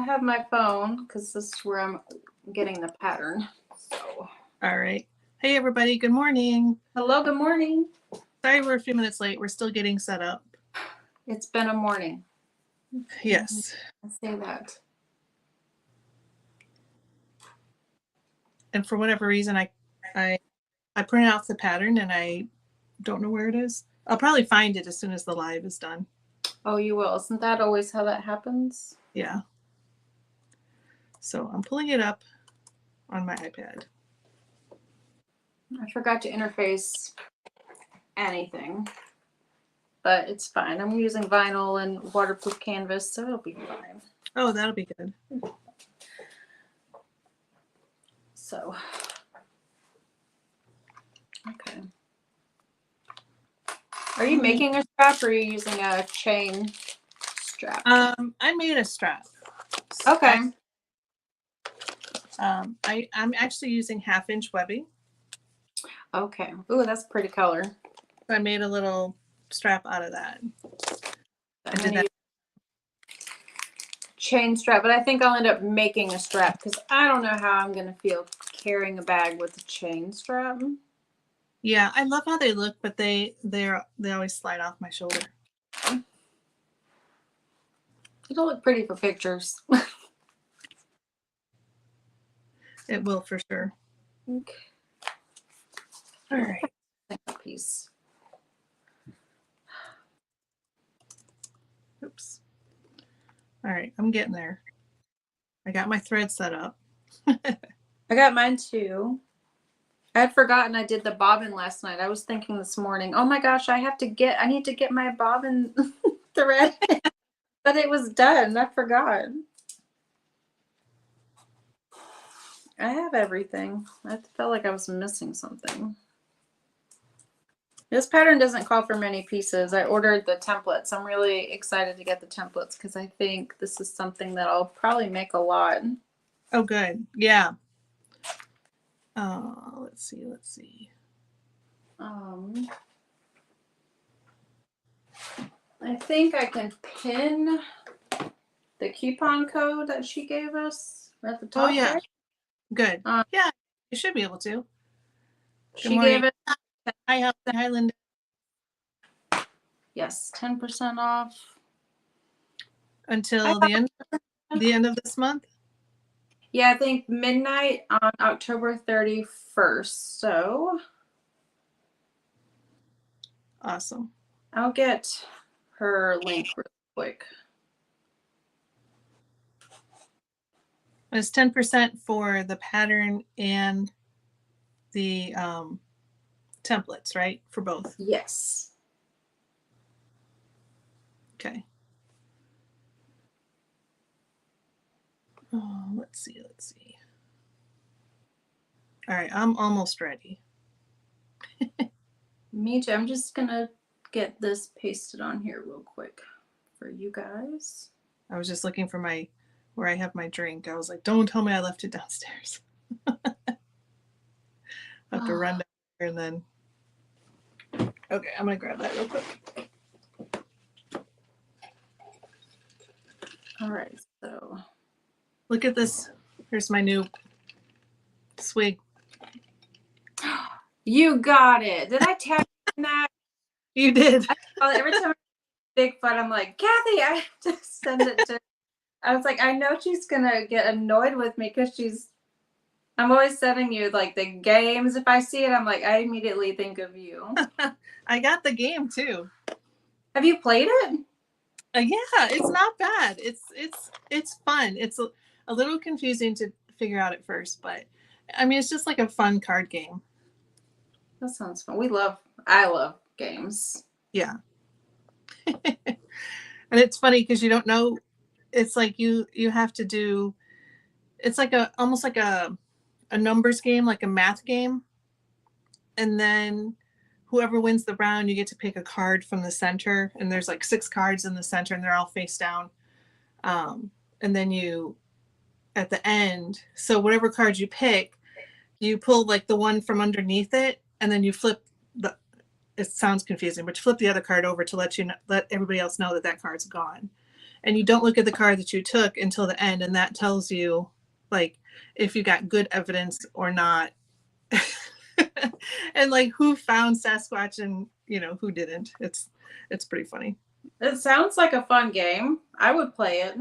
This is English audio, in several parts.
have my phone because this is where I'm getting the pattern. So. All right. Hey, everybody. Good morning. Hello. Good morning. Sorry we're a few minutes late. We're still getting set up. It's been a morning. Yes. I say that. And for whatever reason, I printed off the pattern and I don't know where it is. I'll probably find it as soon as the live is done. Oh, you will. Isn't that always how that happens? Yeah. So I'm pulling it up on my iPad. I forgot to interface anything, but it's fine. I'm using vinyl and waterproof canvas, so it'll be fine. Oh, that'll be good. So, okay. Are you making a strap or are you using a chain strap? I made a strap. Okay. I'm actually using 1/2-inch webbing. Okay. Ooh, that's a pretty color. So I made a little strap out of that. I did that. Chain strap, but I think I'll end up making a strap because I don't know how I'm going to feel carrying a bag with a chain strap. Yeah, I love how they look, but they always slide off my shoulder. It'll look pretty for pictures. It will for sure. Okay. All right. Piece. Oops. All right, I'm getting there. I got my thread set up. I got mine too. I had forgotten I did the bobbin last night. I was thinking this morning, oh my gosh, I need to get my bobbin thread. But it was done. I forgot. I have everything. I felt like I was missing something. This pattern doesn't call for many pieces. I ordered the templates. I'm really excited to get the templates because I think this is something that I'll probably make a lot. Oh, good. Yeah. Let's see. I think I can pin the coupon code that she gave us at the top. Oh, yeah. There. Good. Yeah, you should be able to. She gave it. Hi, Linda. Yes, 10% off. Until the end of this month? Yeah, I think midnight on October 31st. So awesome. I'll get her link real quick. It's 10% for the pattern and the templates, right? For both. Yes. Okay. Oh, let's see. All right, I'm almost ready. Me too. I'm just gonna get this pasted on here real quick for you guys. I was just looking for where I have my drink. I was like, don't tell me I left it downstairs. I have to run down here and then. Okay, I'm gonna grab that real quick. All right, so look at this. Here's my new swig. You got it. Did I tag that? You did. Every time I Bigfoot, I'm like, Kathy, I have to send it to. I was like, I know she's gonna get annoyed with me because I'm always sending you like the games. If I see it, I'm like, I immediately think of you. I got the game too. Have you played it? Yeah, it's not bad. It's fun. It's a little confusing to figure out at first, but I mean, it's just like a fun card game. That sounds fun. I love games. Yeah. And it's funny because you don't know. It's like you have to do. It's like almost like a numbers game, like a math game, and then whoever wins the round, you get to pick a card from the center, and there's like 6 cards in the center, and they're all face down. And then at the end, so whatever cards you pick, you pull like the one from underneath it, and then you flip it sounds confusing, but you flip the other card over to let everybody else know that card's gone. and you don't look at the card that you took until the end, and that tells you like if you got good evidence or not. And like who found Sasquatch and who didn't. It's pretty funny. It sounds like a fun game. I would play it.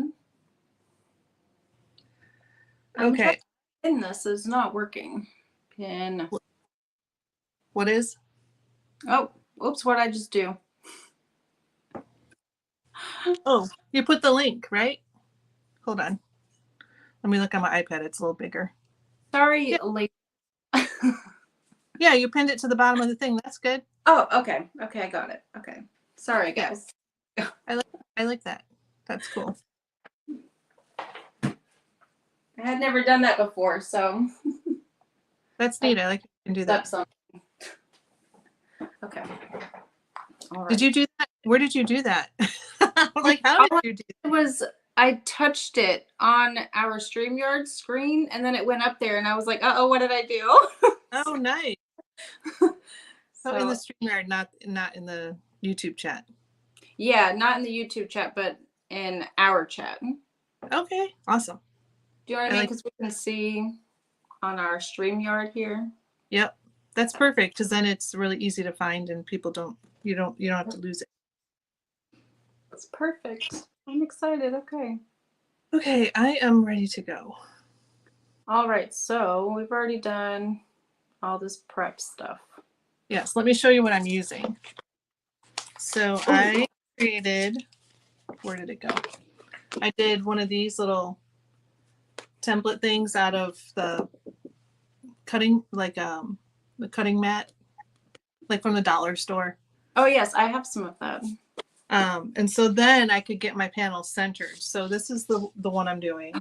I'm trying Okay. to pin this. It's not working. Pin. What is? Oh, oops, what did I just do? Oh, you put the link, right? Hold on. Let me look on my iPad. It's a little bigger. Sorry, Yeah. late. Yeah, you pinned it to the bottom of the thing. That's good. Oh, okay. Okay, I got it. Okay. Sorry, guys. I like that. That's cool. I had never done that before, so That's neat. I like you can do that. Okay. All right. Did you do that? Where did you do that? Like, how did you do that? I touched it on our StreamYard screen, and then it went up there, and I was like, "Uh-oh, what did I do?" Oh, nice. So in the StreamYard, not in the YouTube chat. Yeah, not in the YouTube chat, but in our chat. Okay, awesome. Do you know what I mean? Because we can see on our StreamYard here. Yep, that's perfect because then it's really easy to find, and people you don't have to lose it. It's perfect. I'm excited. Okay. Okay, I am ready to go. All right, so we've already done all this prep stuff. Yes, let me show you what I'm using. So I created, where did it go? I did one of these little template things out of the cutting, like the cutting mat, like from the dollar store. Oh yes, I have some of that. And so then I could get my panel centered. So this is the one I'm doing.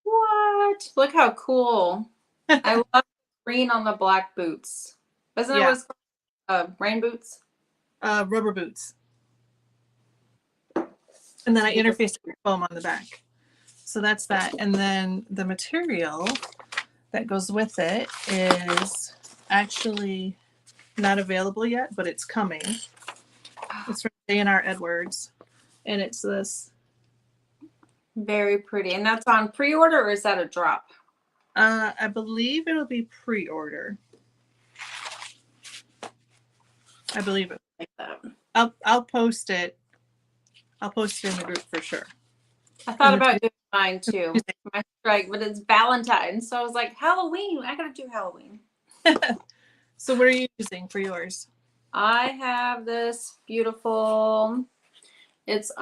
What? Look how cool. I love green on the black boots. Isn't that what it's called? Rain boots? Rubber boots. And then I interfaced with foam on the back. So that's that. And then the material that goes with it is actually not available yet, but it's coming. It's from A&R Edwards. And it's this. Very pretty. And that's on pre-order, or is that a drop? I believe it'll be pre-order. I believe it. Like that. I'll post it. I'll post it in the group for sure. I thought about doing mine too. My strike, but it's Valentine's, so I was like, Halloween. I gotta do Halloween. So what are you using for yours? I have this beautiful. It's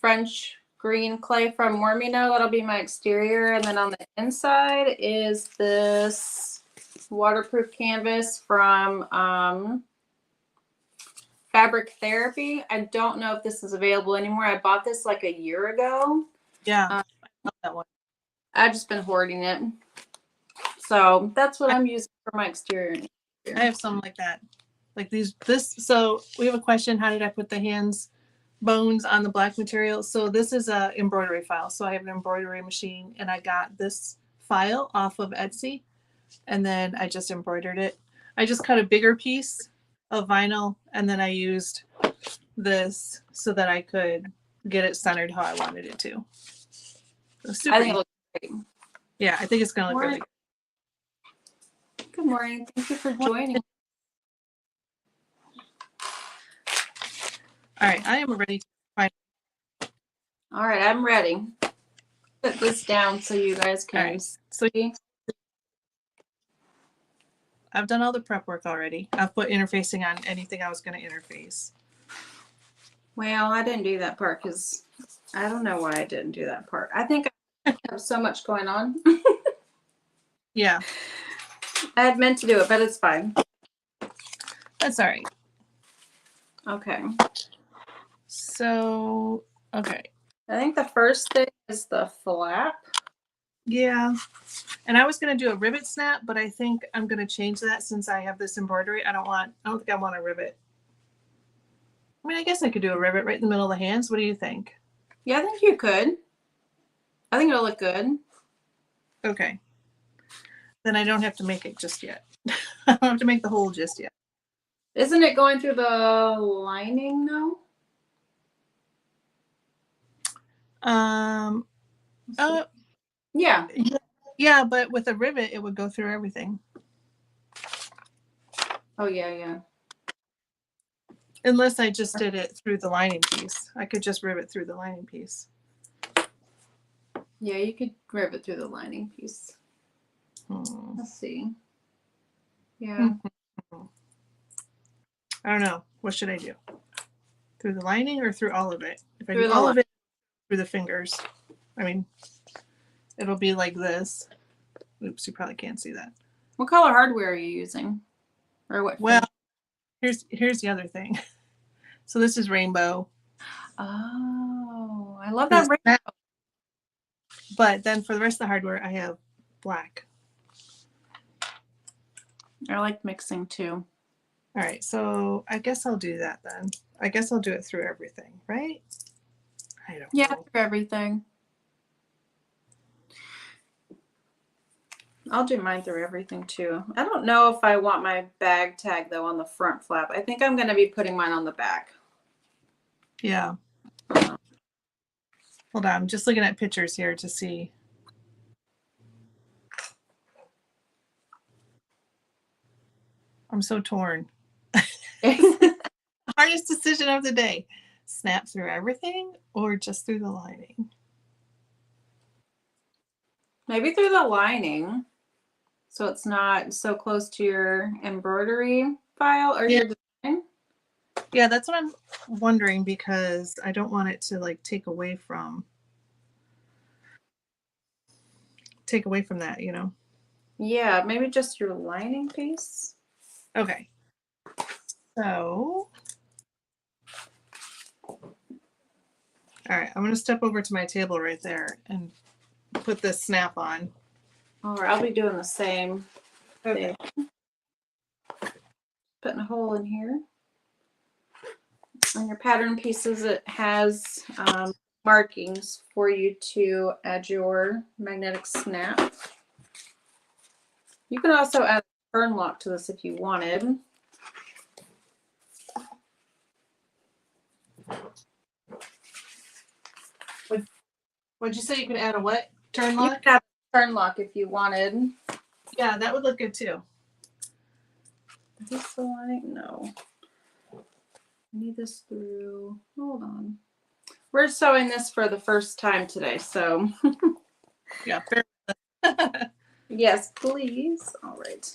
French green clay from Wormino. That'll be my exterior, and then on the inside is this waterproof canvas from Fabric Therapy. I don't know if this is available anymore. I bought this like a year ago. Yeah, I love that one. I've just been hoarding it. So that's what I'm using for my exterior. I have some like that. Like so we have a question, how did I put the hands bones on the black material? So this is a embroidery file. So I have an embroidery machine and I got this file off of Etsy and then I just embroidered it. I just cut a bigger piece of vinyl and then I used this so that I could get it centered how I wanted it to. So I think it looks great. Yeah, I think it's gonna look really good. Good morning. Thank you for joining. All right, I am ready to find. All right, I'm ready. Put this down so you guys can see. I've done all the prep work already. I've put interfacing on anything I was going to interface. Well, I didn't do that part because I don't know why I didn't do that part. I think I have so much going on. Yeah. I had meant to do it, but it's fine. That's all right. Okay. So, okay. I think the first thing is the flap. Yeah. And I was going to do a rivet snap, but I think I'm going to change that since I have this embroidery. I don't think I want a rivet. I mean, I guess I could do a rivet right in the middle of the hands. What do you think? Yeah, I think you could. I think it'll look good. Okay. Then I don't have to make it just yet. I don't have to make the hole just yet. Isn't it going through the lining though? Um, oh, Yeah. yeah, but with a rivet, it would go through everything. Oh, yeah, yeah. Unless I just did it through the lining piece. I could just rivet through the lining piece. Yeah, you could rivet through the lining piece. Let's see. Yeah. I don't know. What should I do? Through the lining or through all of it? If I Through do the all line. of it through the fingers, I mean, it'll be like this. Oops, you probably can't see that. What color hardware are you using? Or what? Well, here's the other thing. So this is rainbow. Oh, I love that rainbow. But then for the rest of the hardware, I have black. I like mixing too. All right, so I guess I'll do that then. I guess I'll do it through everything, right? I don't know. Through everything. I'll do mine through everything too. I don't know if I want my bag tag though on the front flap. I think I'm going to be putting mine on the back. Yeah. Hold on, I'm just looking at pictures here to see. I'm so torn. Hardest decision of the day. Snap through everything or just through the lining? Maybe through the lining, so it's not so close to your embroidery file or your design. Yeah, that's what I'm wondering because I don't want it to like take away from that, you know? Yeah, maybe just your lining piece. Okay. So, all right, I'm going to step over to my table right there and put this snap on. All right, I'll be doing the same Okay. thing. Putting a hole in here. On your pattern pieces, it has markings for you to add your magnetic snap. You can also add a turn lock to this if you wanted. What'd you say? You can add a what? Turn You lock? can add a turn lock if you wanted. Yeah, that would look good too. Is this the line? No. I need this through. Hold on. We're sewing this for the first time today, so. Yeah, fair. Yes, please. All right.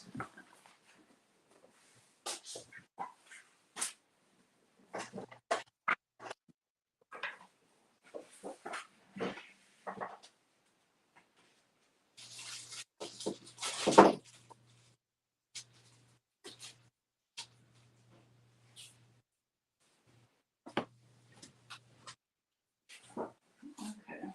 Okay.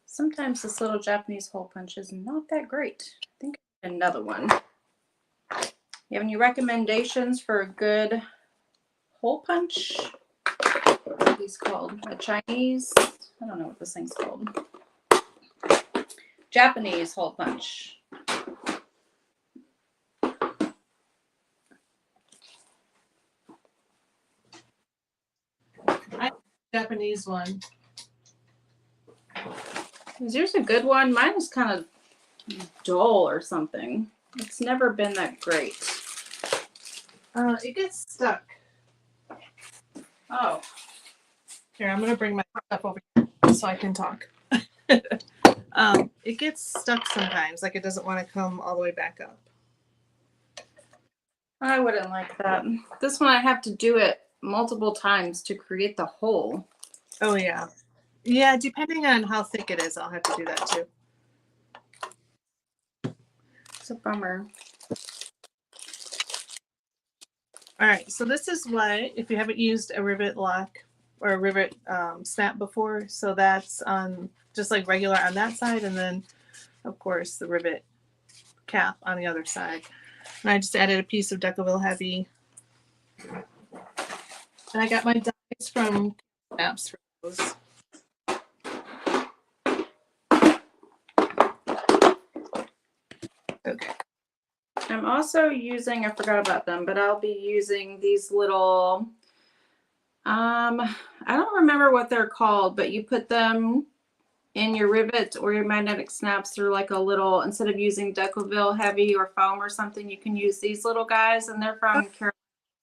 Sometimes this little Japanese hole punch is not that great. I think another one. You have any recommendations for a good hole punch? What are these called? A Chinese? I don't know what this thing's called. Japanese hole punch. Japanese one. Is yours a good one? Mine is kind of dull or something. It's never been that great. It gets stuck. Oh. Here, I'm gonna bring my stuff over here so I can talk. It gets stuck sometimes, like it doesn't want to come all the way back up. I wouldn't like that. This one I have to do it multiple times to create the hole. Oh yeah. Yeah, depending on how thick it is, I'll have to do that too. It's a bummer. All right, so this is what, if you haven't used a rivet lock or rivet snap before. So that's on just like regular on that side. And then of course the rivet cap on the other side. And I just added a piece of Decoville Heavy. And I got my dies from Snaps for those. Okay. I'm also using, I forgot about them, but I'll be using these little, I don't remember what they're called, but you put them in your rivets or your magnetic snaps through like a little, instead of using Decoville Heavy or foam or something, you can use these little guys, and they're from Carol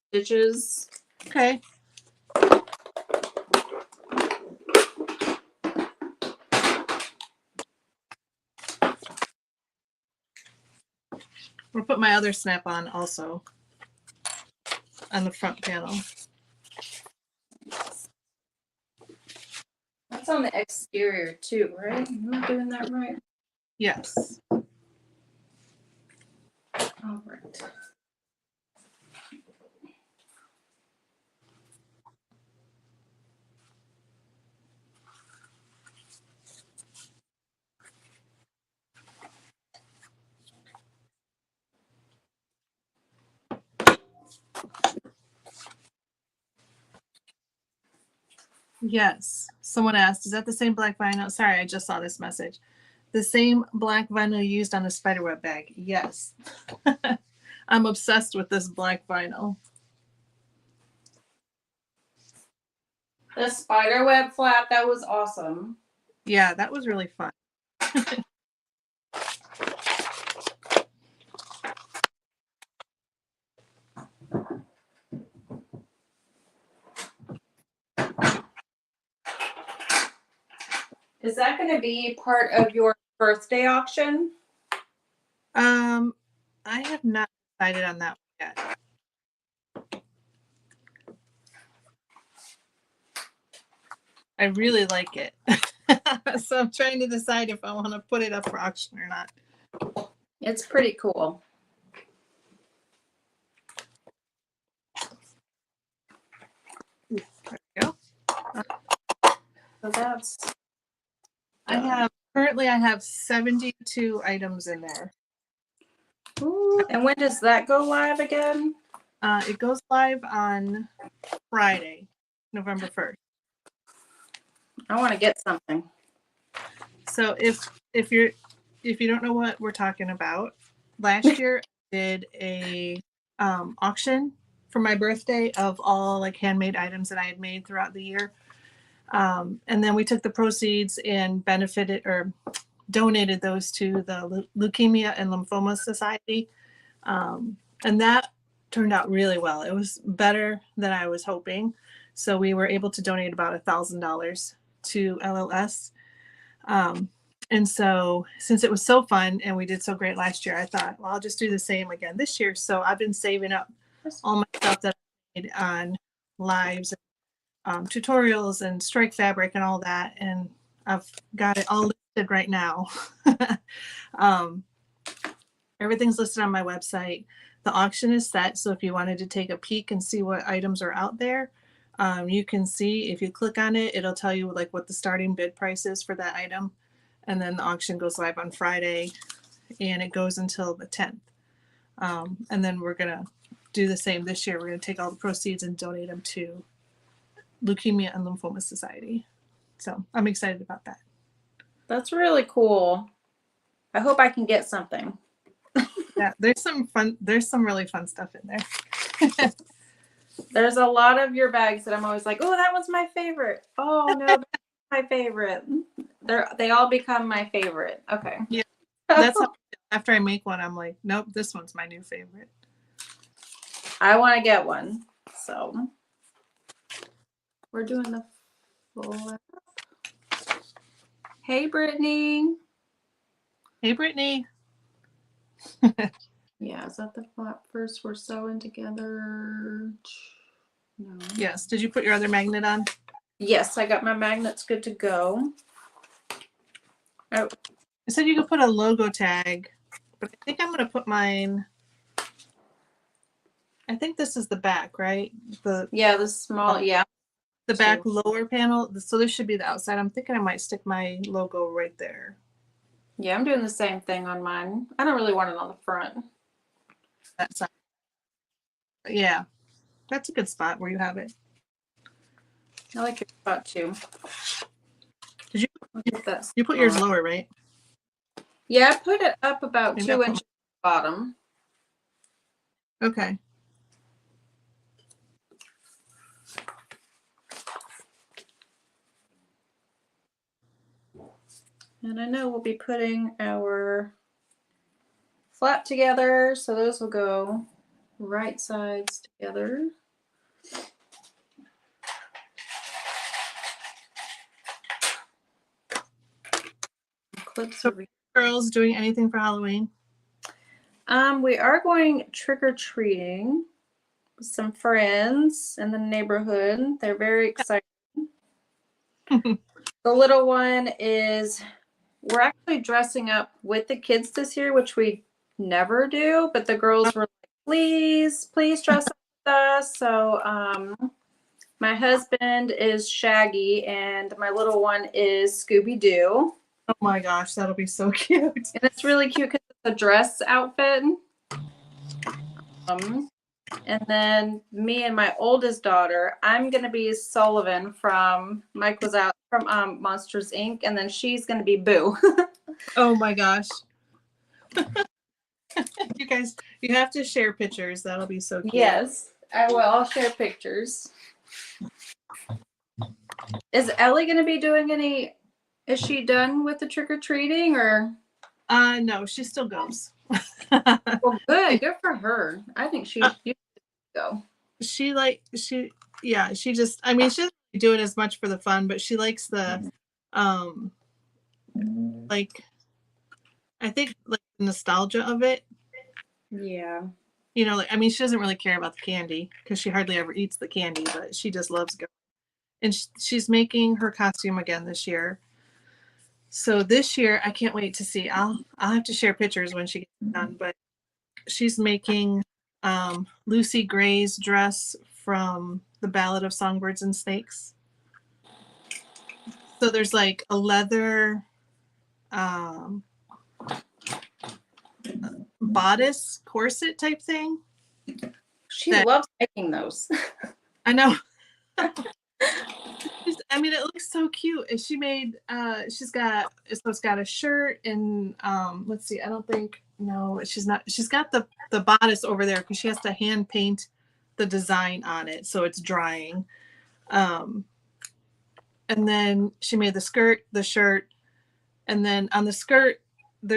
Stitches. Okay. We'll put my other snap on also on the front panel. That's on the exterior too, right? Am I doing that right? Yes. All right. Yes. Someone asked, is that the same black vinyl? Sorry, I just saw this message. The same black vinyl used on the spiderweb bag. Yes. I'm obsessed with this black vinyl. The spiderweb flap, that was awesome. Yeah, that was really fun. Is that going to be part of your birthday auction? I have not decided on that one yet. I really like it. So I'm trying to decide if I want to put it up for auction or not. It's pretty cool. There we go. So that's. I have 72 items in there. Ooh, and when does that go live again? It goes live on Friday, November 1st. I want to get something. So if you don't know what we're talking about, last year I did a auction for my birthday of all like handmade items that I had made throughout the year. And then we took the proceeds and benefited or donated those to the Leukemia and Lymphoma Society. And that turned out really well. It was better than I was hoping. So we were able to donate about $1,000 to LLS. And so since it was so fun and we did so great last year, I thought, well, I'll just do the same again this year. So I've been saving up all my stuff that I made on lives, tutorials and strike fabric and all that. And I've got it all listed right now. Everything's listed on my website. The auction is set. So if you wanted to take a peek and see what items are out there, you can see. If you click on it, it'll tell you like what the starting bid price is for that item. And then the auction goes live on Friday and it goes until the 10th. And then we're going to do the same this year. We're going to take all the proceeds and donate them to Leukemia and Lymphoma Society. So I'm excited about that. That's really cool. I hope I can get something. Yeah, there's some really fun stuff in there. There's a lot of your bags that I'm always like, oh, that one's my favorite. Oh no, that's my favorite. They all become my favorite. Okay. Yeah. That's how, after I make one, I'm like, nope, this one's my new favorite. I want to get one. So we're doing the full. Hey, Brittany. Hey, Brittany. Yeah, is that the flap first? We're sewing together. No. Yes. Did you put your other magnet on? Yes, I got my magnets good to go. Oh. I said you could put a logo tag, but I think I'm going to put mine. I think this is the back, right? The small, yeah. The back lower panel. So this should be the outside. I'm thinking I might stick my logo right there. Yeah, I'm doing the same thing on mine. I don't really want it on the front. That side. Yeah, that's a good spot where you have it. I like your spot too. Did that you put yours lower, right? Yeah, I put it up about Maybe 2 inches bottom. Okay. And I know we'll be putting our flap together, so those will go right sides together. Clips over. Girls doing anything for Halloween? We are going trick-or-treating with some friends in the neighborhood. They're very excited. The little one is, we're actually dressing up with the kids this year, which we never do, but the girls were like, please dress up with us. So my husband is Shaggy and my little one is Scooby-Doo. Oh my gosh, that'll be so cute. And it's really cute because it's a dress outfit. And then me and my oldest daughter, I'm going to be Sullivan from Mike Was Out from Monsters Inc. And then she's going to be Boo. Oh my gosh. You guys, you have to share pictures. That'll be so cute. Yes, I will. I'll share pictures. Is Ellie going to be doing any? Is she done with the trick-or-treating or? No, she still goes. Well, good for her. I think she should go. She just, I mean, she doesn't do it as much for the fun, but she likes the like, I think like the nostalgia of it. Yeah. You know, like, I mean, she doesn't really care about the candy because she hardly ever eats the candy, but she just loves going. And she's making her costume again this year. So this year, I can't wait to see. I'll have to share pictures when she gets done, but she's making Lucy Gray's dress from the Ballad of Songbirds and Snakes. So there's like a leather bodice corset type thing. She loves making those. I know. I mean, it looks so cute. And she made it's got a shirt and let's see, I don't think, no, she's got the bodice over there because she has to hand paint the design on it so it's drying. And then she made the skirt, the shirt, and then on the skirt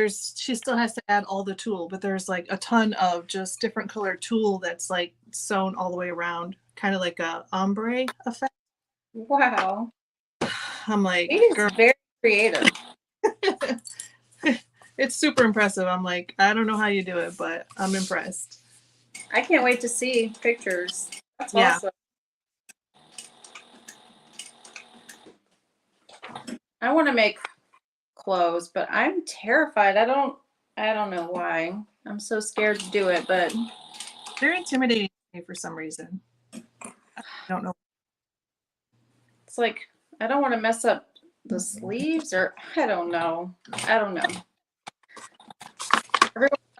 she still has to add all the tulle, but there's like a ton of just different colored tulle that's like sewn all the way around, kind of like a ombre effect. Wow. I'm like, it is very creative. It's super impressive. I'm like, I don't know how you do it, but I'm impressed. I can't wait to see pictures. That's awesome. I want to make clothes, but I'm terrified. I don't know why. I'm so scared to do it, but they're intimidating me for some reason. I don't know. It's like I don't want to mess up the sleeves, or I don't know. Everyone,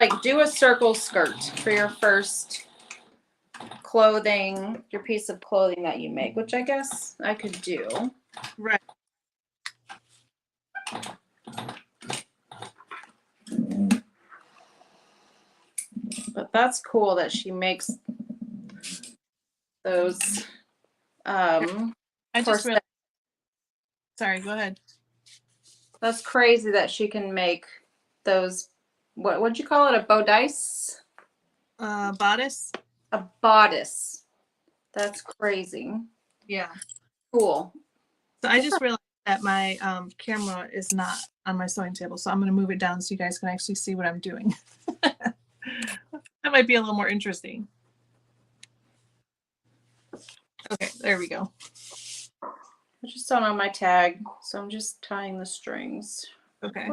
like, do a circle skirt for your first clothing, your piece of clothing that you make, which I guess I could do. Right. But that's cool that she makes those. I just realized. Sorry, go ahead. That's crazy that she can make those. What'd you call it? A bodice? Bodice. A bodice. That's crazy. Yeah. Cool. So I just realized that my camera is not on my sewing table, so I'm going to move it down so you guys can actually see what I'm doing. That might be a little more interesting. Okay, there we go. I just don't know my tag, so I'm just tying the strings. Okay.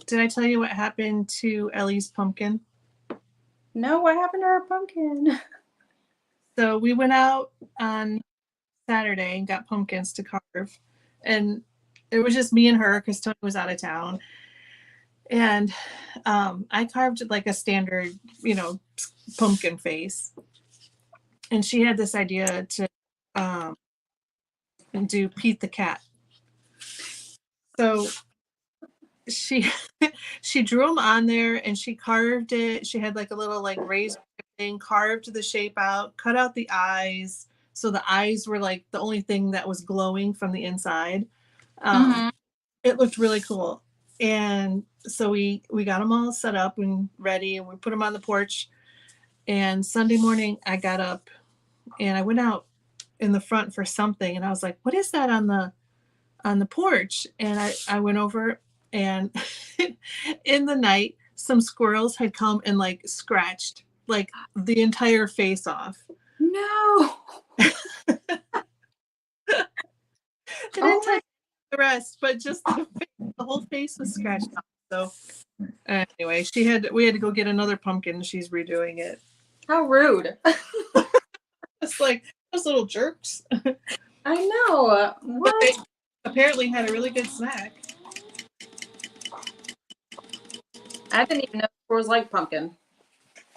Did I tell you what happened to Ellie's pumpkin? No, what happened to her pumpkin? So we went out on Saturday and got pumpkins to carve. And it was just me and her because Tony was out of town. And I carved like a standard, pumpkin face. And she had this idea to um, do Pete the Cat. So she she drew them on there and she carved it. She had like a little like razor thing, carved the shape out, cut out the eyes. So the eyes were like the only thing that was glowing from the inside. Mm-hmm. It looked really cool. And so we got them all set up and ready and we put them on the porch. And Sunday morning I got up and I went out in the front for something and I was like, what is that on the porch? And I went over and in the night some squirrels had come and like scratched like the entire face off. No. They Oh didn't my. touch the rest, but just the whole face was scratched off. So anyway, we had to go get another pumpkin. She's redoing it. How rude. It's like those little jerks. I know. But they What? apparently had a really good snack. I didn't even know squirrels like pumpkin.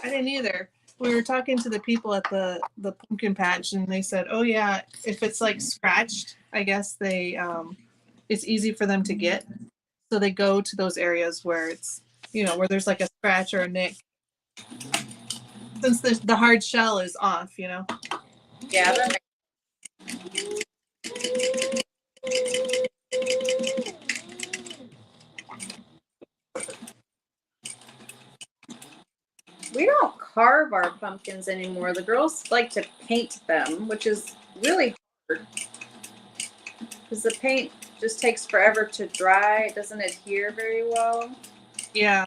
I didn't either. We were talking to the people at the pumpkin patch, and they said, "Oh yeah, if it's like scratched, I guess they it's easy for them to get, so they go to those areas where it's where there's like a scratch or a nick, since the hard shell is off, Yeah. We don't carve our pumpkins anymore. The girls like to paint them, which is really hard because the paint just takes forever to dry. It doesn't adhere very well. Yeah.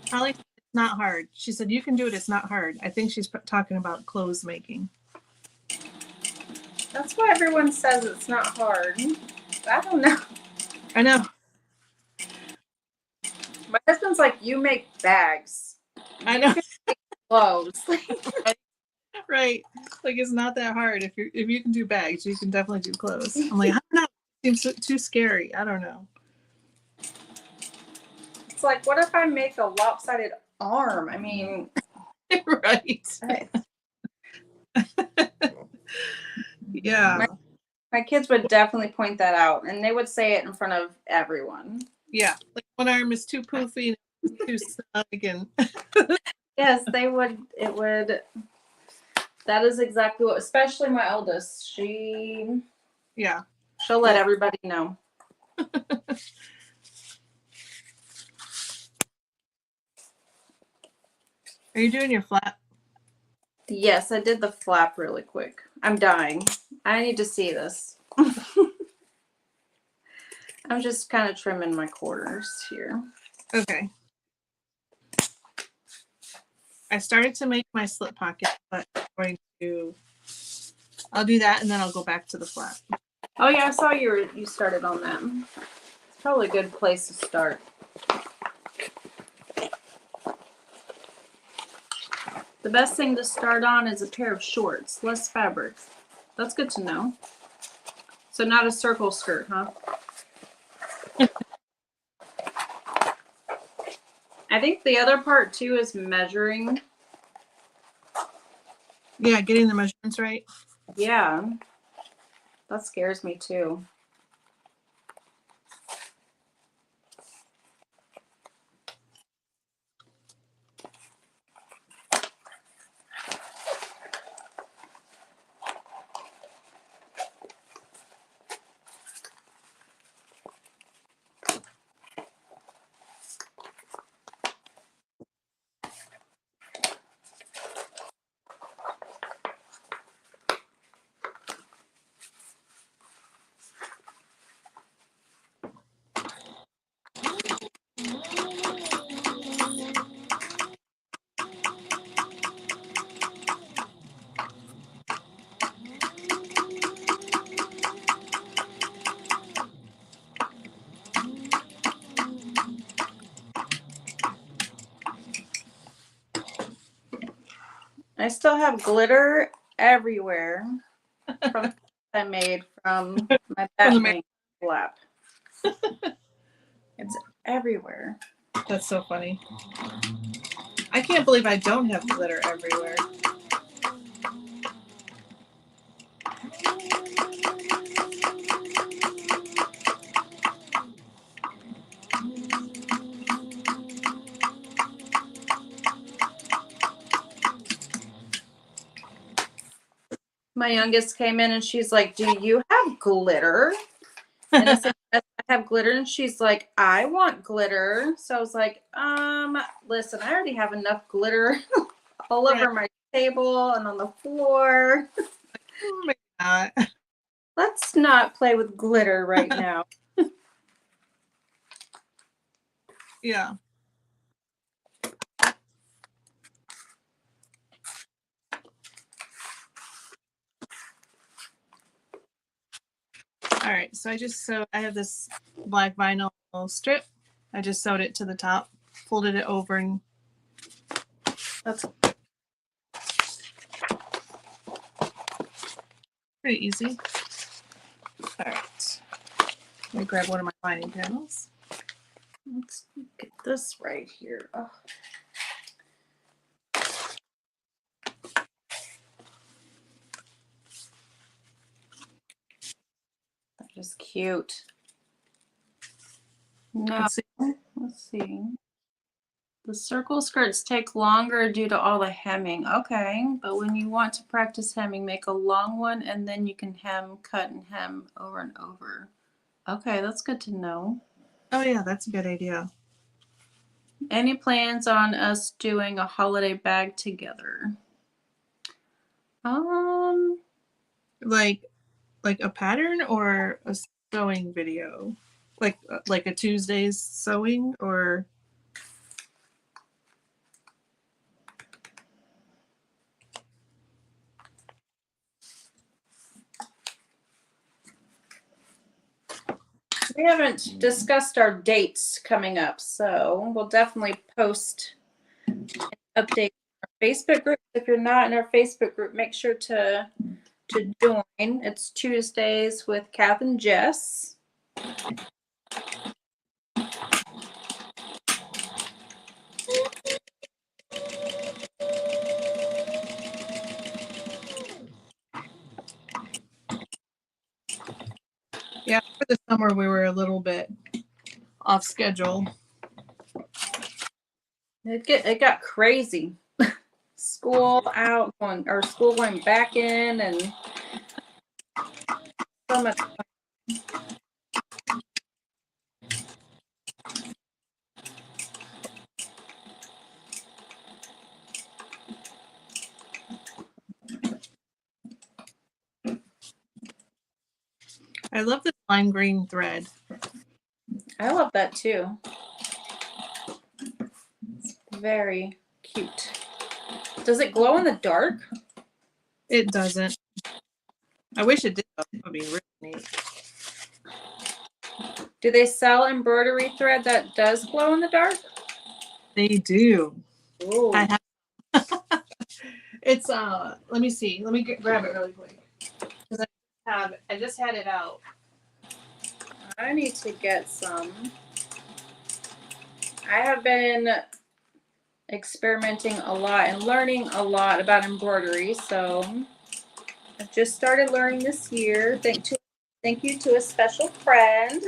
Holly, it's not hard. She said, "You can do it. It's not hard." I think she's talking about clothes making. That's why everyone says it's not hard. I don't know. I know. My husband's like, you make bags. I You know. can make clothes. Right. Like it's not that hard. If you can do bags, you can definitely do clothes. I'm like, I don't know. It seems too scary. I don't know. It's like, what if I make a lopsided arm? I mean, Right. Yeah. my kids would definitely point that out, and they would say it in front of everyone. Yeah. Like one arm is too poofy and too snug and Yes, they would. It would. That is exactly what, especially my eldest. She'll yeah. let everybody know. Are you doing your flap? Yes, I did the flap really quick. I'm dying. I need to see this. I'm just kind of trimming my corners here. Okay. I started to make my slip pocket, but I'll do that and then I'll go back to the flap. Oh yeah, I saw you started on that. It's probably a good place to start. The best thing to start on is a pair of shorts, less fabric. That's good to know. So not a circle skirt, huh? I think the other part too is measuring. Yeah, getting the measurements right. Yeah. That scares me too. I still have glitter everywhere from I made from my Batman lap. It's everywhere. That's so funny. I can't believe I don't have glitter everywhere. My youngest came in and she's like, "Do you have glitter?" And I said, "Yes, I have glitter." And she's like, "I want glitter." So I was like, listen, I already have enough glitter all over my table and on the floor. Maybe not. Let's not play with glitter right now. Yeah. All right, so I have this black vinyl strip. I just sewed it to the top, folded it over, and that's pretty easy. All right, let me grab one of my lining panels. Let's get this right here. Oh. That is cute. No, let's see. The circle skirts take longer due to all the hemming. Okay, but when you want to practice hemming, make a long one and then you can hem, cut, and hem over and over. Okay, that's good to know. Oh yeah, that's a good idea. Any plans on us doing a holiday bag together? Like a pattern or a sewing video, like a Tuesday's sewing, or we haven't discussed our dates coming up, so we'll definitely post an update on our Facebook group. If you're not in our Facebook group, make sure to join. It's Tuesdays with Kath and Jess. yeah, for the summer we were a little bit off schedule. It got crazy. School out or school going back in, and so much. I love this lime green thread. I love that too. It's very cute. Does it glow in the dark? It doesn't. I wish it did. That would be really neat. Do they sell embroidery thread that does glow in the dark? They do. Ooh. I have. It's let me see. Let me grab it really quick because I just had it out. I need to get some. I have been experimenting a lot and learning a lot about embroidery, so I've just started learning this year. Thank you to a special friend.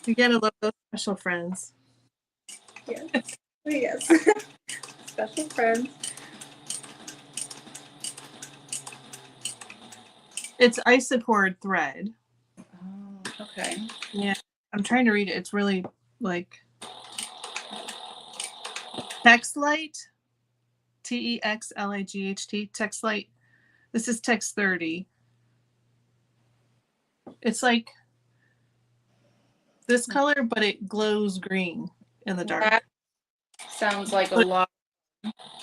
You gotta love those special friends. Yes. Yes. Special friends. It's isocord thread. Oh, okay. Yeah, I'm trying to read it. It's really like Texlight, TEXLIGHT, Texlight. This is Tex 30. It's like this color, but it glows green in the dark. That sounds like a lot.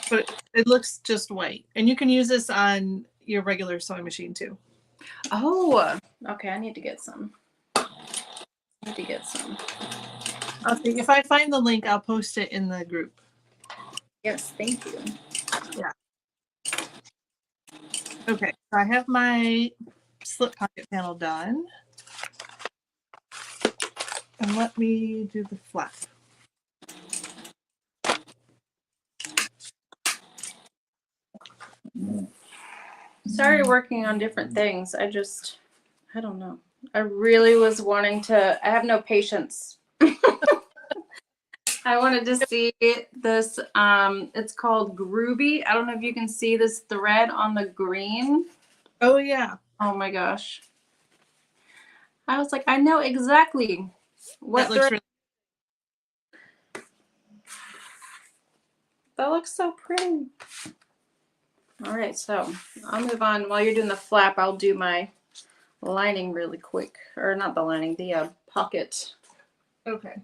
But it looks just white. And you can use this on your regular sewing machine too. Oh, okay. I need to get some. Okay, if I find the link, I'll post it in the group. Yes, thank you. Yeah. Okay, so I have my slip pocket panel done. And let me do the flap. Sorry, working on different things. I don't know. I really was wanting to, I have no patience. I wanted to see this, it's called Groovy. I don't know if you can see this thread on the green. Oh yeah. Oh my gosh. I was like, I know exactly what That looks thread. really That looks so pretty. All right, so I'll move on. While you're doing the flap, I'll do my lining really quick. Or not the lining, the pocket. okay.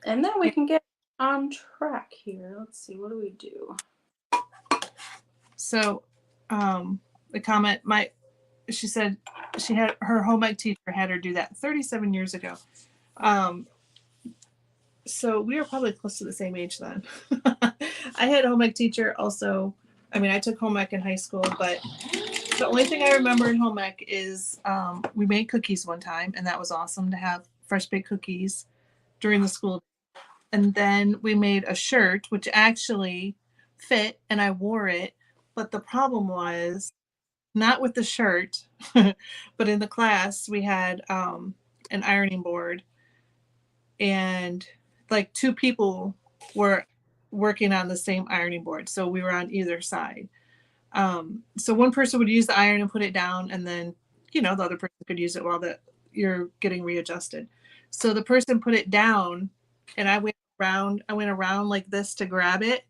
And then we can get on track here. Let's see, what do we do? So the comment she said she had her home ec teacher had her do that 37 years ago. So we were probably close to the same age then. I had a home ec teacher also. I mean, I took home ec in high school, but the only thing I remember in home ec is we made cookies one time, and that was awesome to have fresh baked cookies during the school. And then we made a shirt, which actually fit, and I wore it. But the problem was not with the shirt, but in the class we had an ironing board, and like two people were working on the same ironing board, so we were on either side. So one person would use the iron and put it down, and then the other person could use it while you're getting readjusted. So the person put it down, and I went around. I went around like this to grab it,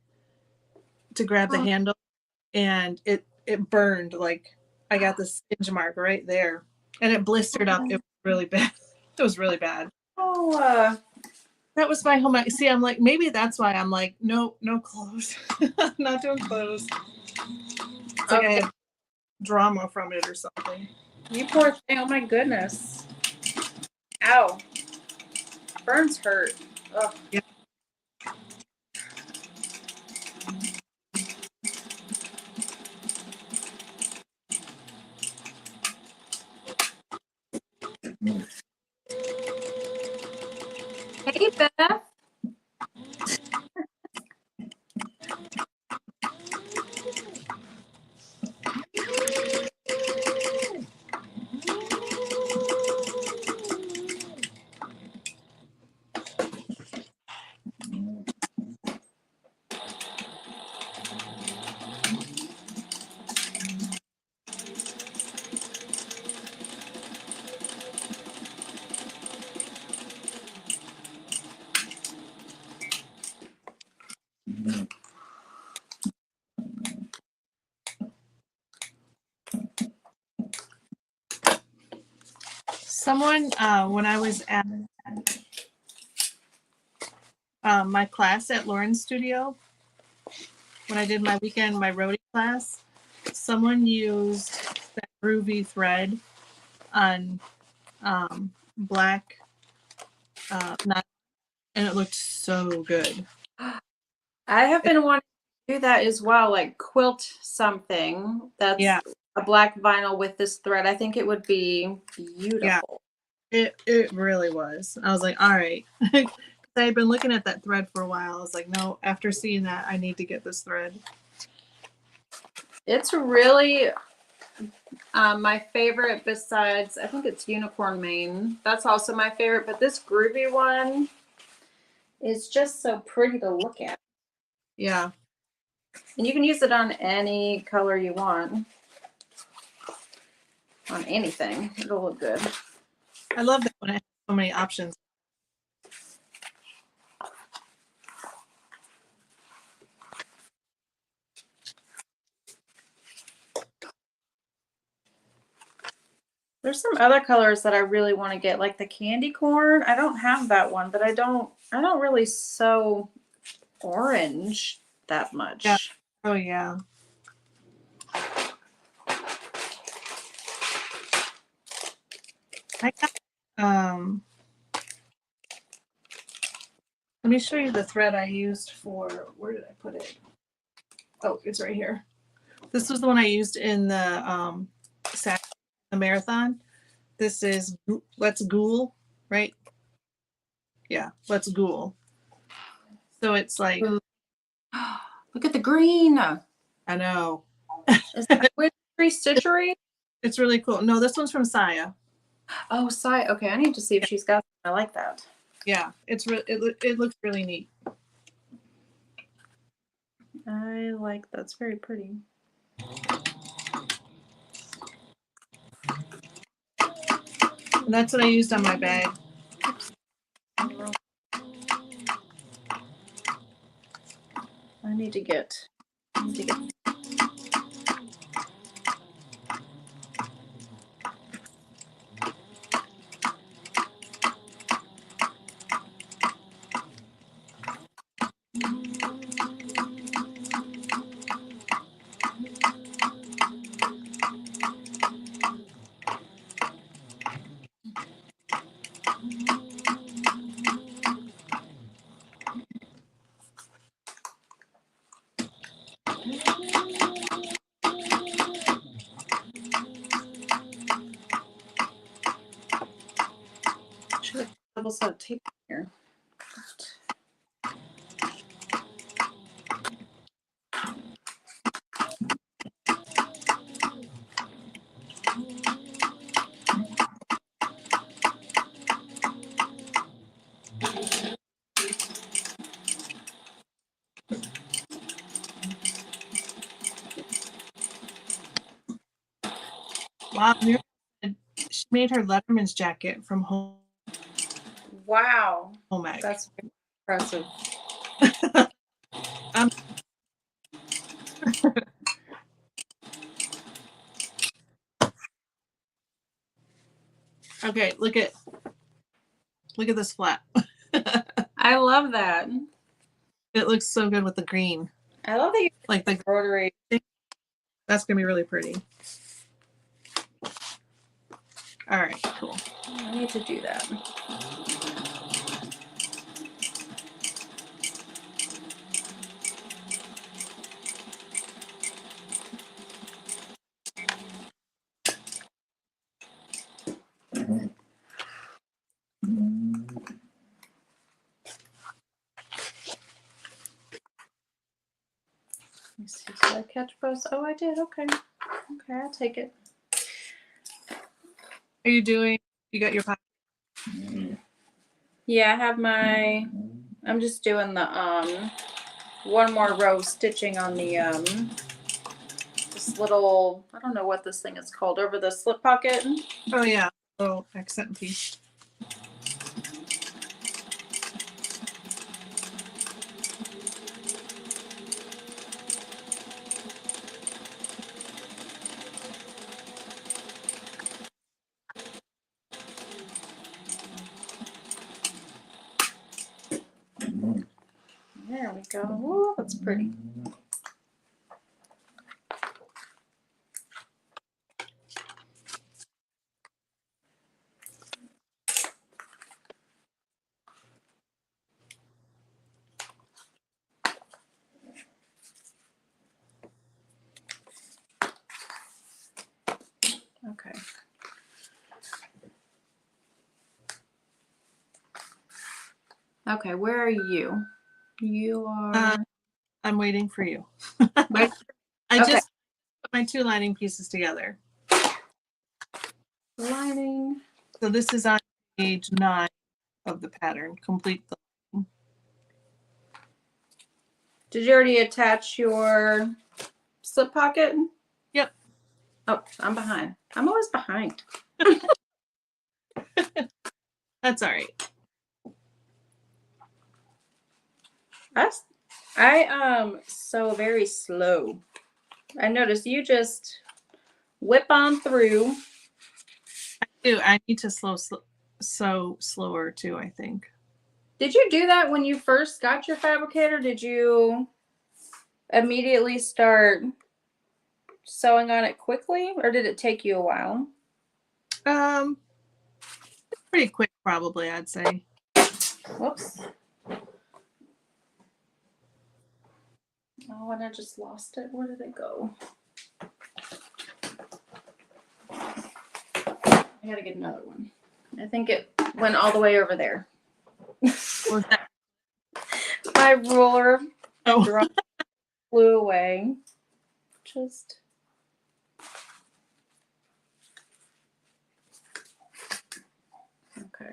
to grab the handle, and it burned. Like I got the singe mark right there, and it blistered up. It was really bad. It was really bad. Oh, That was my home ec. See, I'm like, maybe that's why I'm like, no clothes. I'm not doing clothes. It's like I had drama from it or something. you poor thing. Oh my goodness. Ow. Burns hurt. Ugh. Yeah. Hey, Beth. Someone, when I was at my class at Lauren's studio, when I did my roadie class, someone used that groovy thread on black nylon, and it looked so good. I have been wanting to do that as well, like quilt something that's Yeah, a black vinyl with this thread. I think it would be yeah, beautiful. it really was. I was like, all right. I had been looking at that thread for a while. I was like, no, after seeing that, I need to get this thread. It's really my favorite besides, I think it's Unicorn Mane. That's also my favorite, but this groovy one is just so pretty to look at. Yeah. And you can use it on any color you want. On anything. It'll look good. I love that when it has so many options. There's some other colors that I really want to get, like the candy corn. I don't have that one, but I don't really sew orange that much. Yeah. Oh yeah. I got Let me show you the thread I used for, where did I put it? Oh, it's right here. This was the one I used in the marathon. This is Let's Ghoul, right? Yeah, Let's Ghoul. So it's like, look at the green. I know. Is that Tree Stitchery? It's really cool. No, this one's from Saya. Oh, Sai. Okay, I need to see if she's got. I like that. Yeah, it looks really neat. I like that's very pretty. And that's what I used on my bag. I need to get. Should have double set of tape here. Wow, she made her Letterman's jacket from home. Wow, Home ec. that's impressive. Okay, look at this flap. I love that. It looks so good with the green. I love that you Like the embroidery. That's gonna be really pretty. All right, cool. I need to do that. Let me see. Did I catch both? Oh, I did. Okay. Okay, I'll take it. Are you doing? You got your pocket? Yeah, I have my. I'm just doing the one more row stitching on the this little. I don't know what this thing is called over the slip pocket. Oh yeah. Oh, accent piece. There we go. Ooh, that's pretty. Okay. Okay, where are you? You are. I'm waiting for you. Wait. I Okay. just put my two lining pieces together. Lining. So this is on page 9 of the pattern. Complete the. Did you already attach your slip pocket? Yep. Oh, I'm behind. I'm always behind. That's all right. I so very slow. I noticed you just whip on through. I do. I need to sew slower too, I think. Did you do that when you first got your fabricator? Did you immediately start sewing on it quickly, or did it take you a while? pretty quick, probably, I'd say. Whoops. Oh, and I just lost it. Where did it go? I gotta get another one. I think it went all the way over there. What was that? My ruler Oh, flew away. Just. Okay.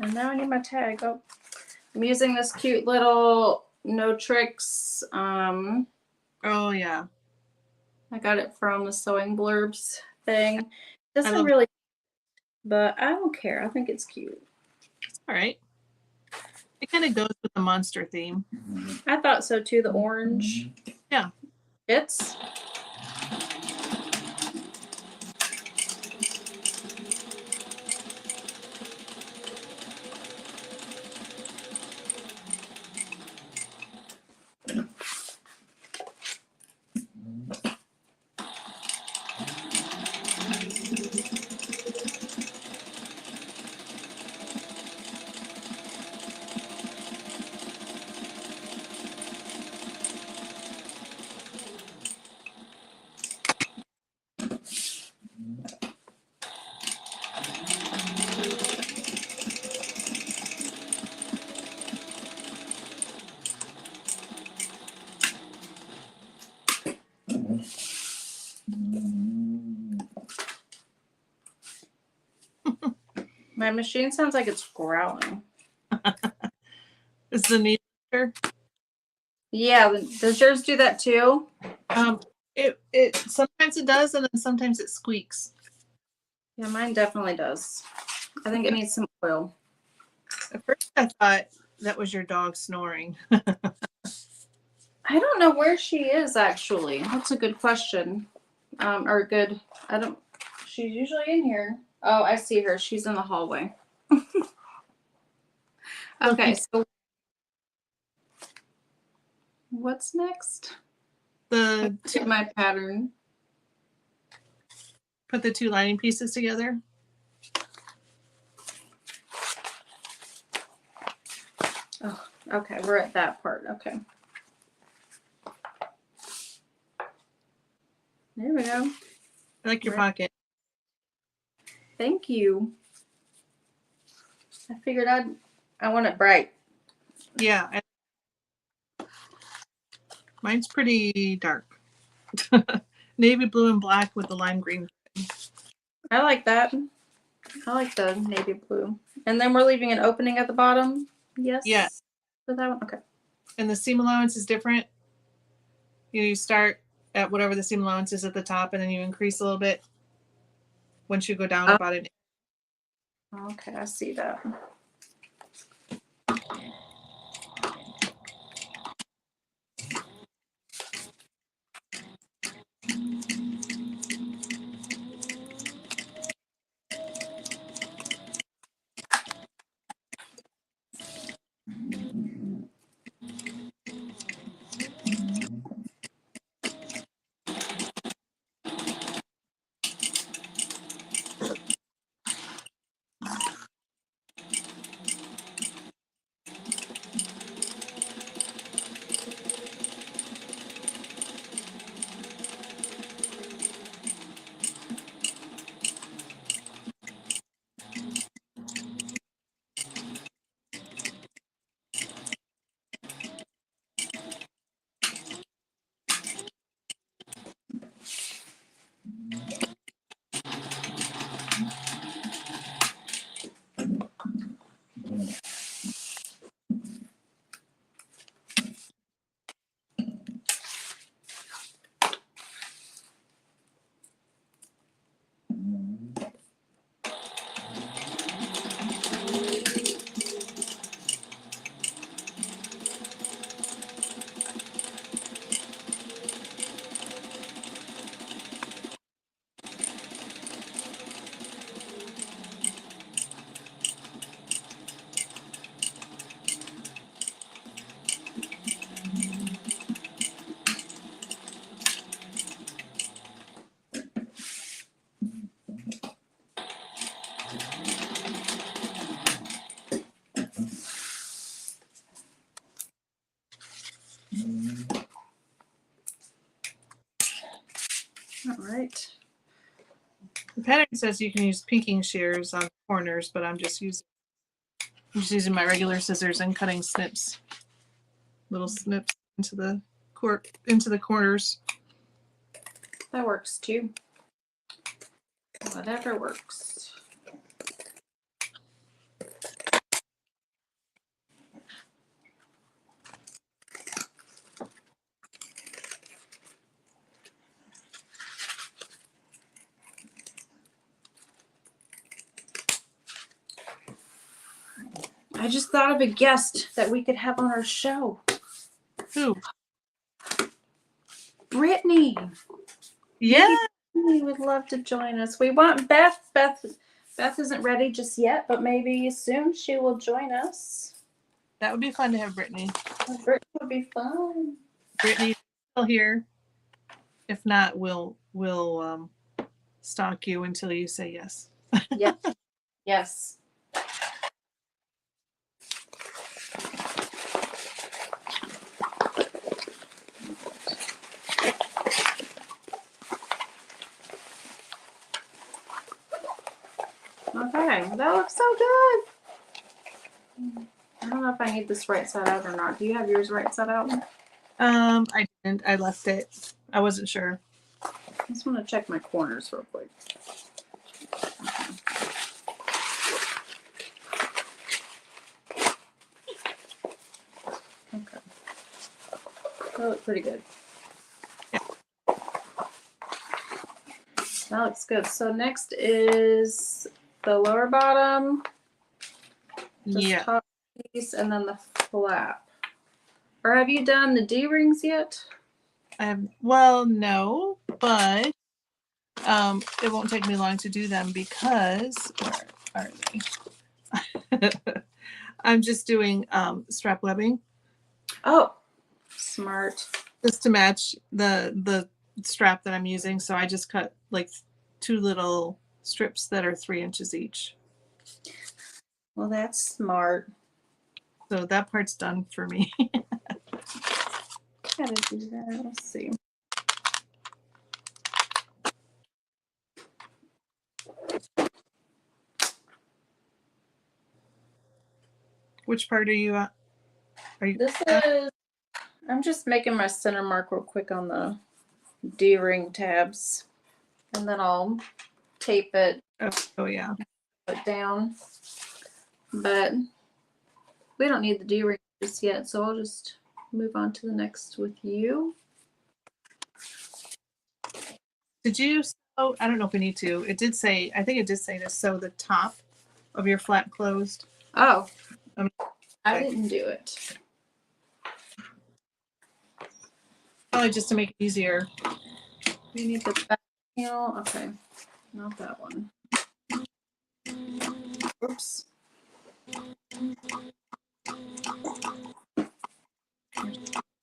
And now I need my tag. Oh, I'm using this cute little No Tricks. oh yeah. I got it from the sewing blurbs thing. I Doesn't love really, but I don't care. I think it's cute. All right. It kind of goes with the monster theme. I thought so too. The orange. Yeah. It's. My machine sounds like it's growling. Is the needle? Yeah, does yours do that too? It sometimes it does, and then sometimes it squeaks. Yeah, mine definitely does. I think it needs some oil. At first, I thought that was your dog snoring. I don't know where she is actually. That's a good question. Or good. I don't. She's usually in here. Oh, I see her. She's in the hallway. Okay, so what's next? The To my pattern. put the two lining pieces together. Oh, okay, we're at that part. Okay. There we go. I like your Right. pocket. Thank you. I figured I want it bright. Yeah. Mine's pretty dark. Navy blue and black with the lime green. I like that. I like the navy blue. And then we're leaving an opening at the bottom. Yes. Yeah. For that one? Okay. And the seam allowance is different. You start at whatever the seam allowance is at the top, and then you increase a little bit once you go down about an. Okay, I see that. The pattern says you can use pinking shears on corners, but I'm just using my regular scissors and cutting snips, little snips into the corners. That works too. Whatever works. I just thought of a guest that we could have on our show. Who? Brittany. Yeah. Brittany would love to join us. We want Beth. Beth isn't ready just yet, but maybe soon she will join us. That would be fun to have Brittany. Brittany would be fun. Brittany's still here. If not, we'll stalk you until you say yes. Yes. Yes. Okay, that looks so good. I don't know if I need this right side out or not. Do you have yours right side out? I didn't. I left it. I wasn't sure. I just want to check my corners real quick. Okay. That looks pretty good. Yeah. That looks good. So next is the lower bottom, the top piece, and then the flap. Or have you done the D-rings yet? Well, no, but it won't take me long to do them because where are they? I'm just doing strap webbing. Oh, smart. Just to match the strap that I'm using. So I just cut like 2 little strips that are 3 inches each. Well, that's smart. So that part's done for me. How to do that? Let's see. Which part are you at? This is, I'm just making my center mark real quick on the D-ring tabs, and then I'll tape it. Oh yeah. Put down. But we don't need the D-ring just yet, so I'll just move on to the next with you. Did you sew? I don't know if we need to. It did say, I think it did say to sew the top of your flap closed. Oh, Okay. I didn't do it. Probably just to make it easier. We need the back panel. Okay, not that one. Oops.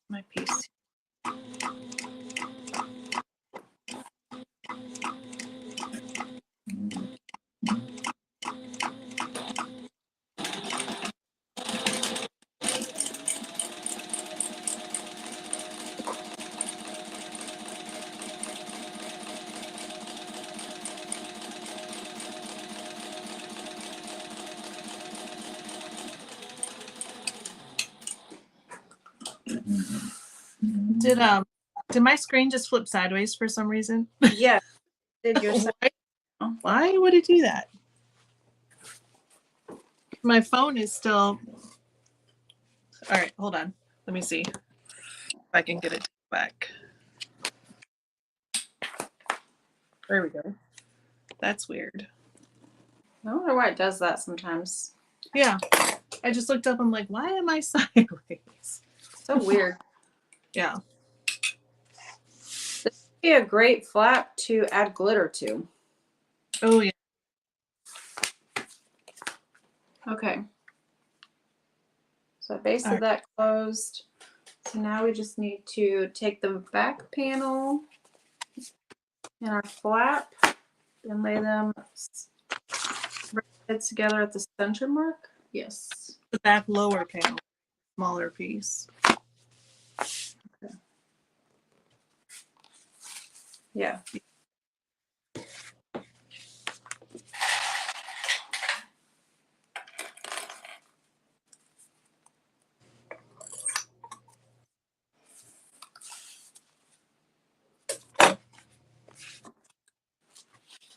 My piece. Did my screen just flip sideways for some reason? Yeah. Did your Why would it do that? My phone is still. All right, hold on. Let me see if I can get it back. There we go. That's weird. I wonder why it does that sometimes. Yeah. I just looked up. I'm like, why am I sideways? So weird. Yeah. This would be a great flap to add glitter to. Oh, yeah. Okay. So I basted that closed. So now we just need to take the back panel and our flap and lay them right together at the center mark. Yes. The back lower panel, smaller piece. Okay. Yeah.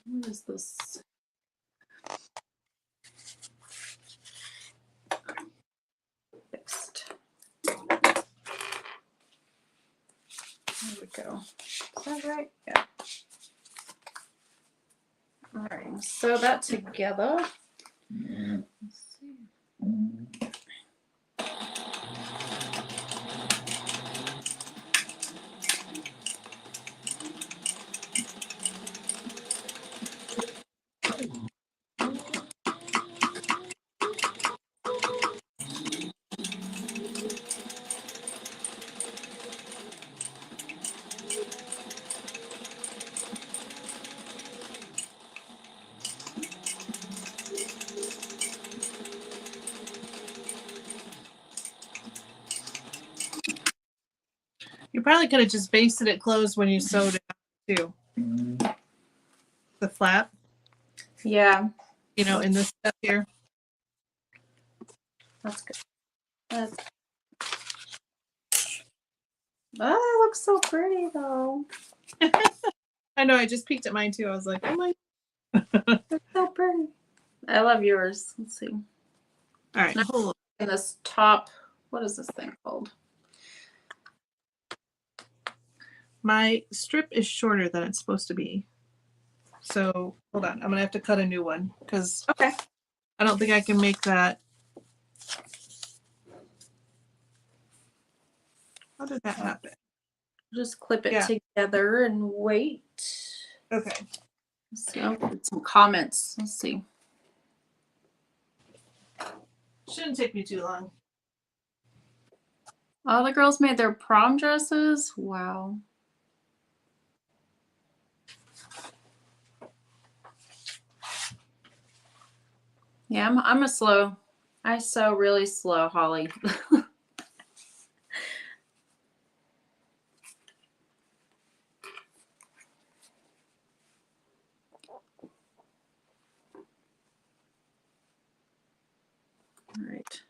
What is this? Fixed. There we go. Is that right? Yeah. All right, sew that together. Let's see. You probably could have just basted it closed when you sewed it too. The flap. Yeah. You know, in this step here. That's good. That's... Oh, it looks so pretty though. I know. I just peeked at mine too. I was like, oh my. It's so pretty. I love yours. Let's see. All right. Hold on. In this top, what is this thing called? My strip is shorter than it's supposed to be. So hold on. I'm going to have to cut a new one because Okay. I don't think I can make that. How did that happen? Just clip it together and wait. Okay. Let's see. I'll get some comments. Let's see. Shouldn't take me too long. All the girls made their prom dresses. Wow. Yeah, I'm a slow. I sew really slow, Holly. All right.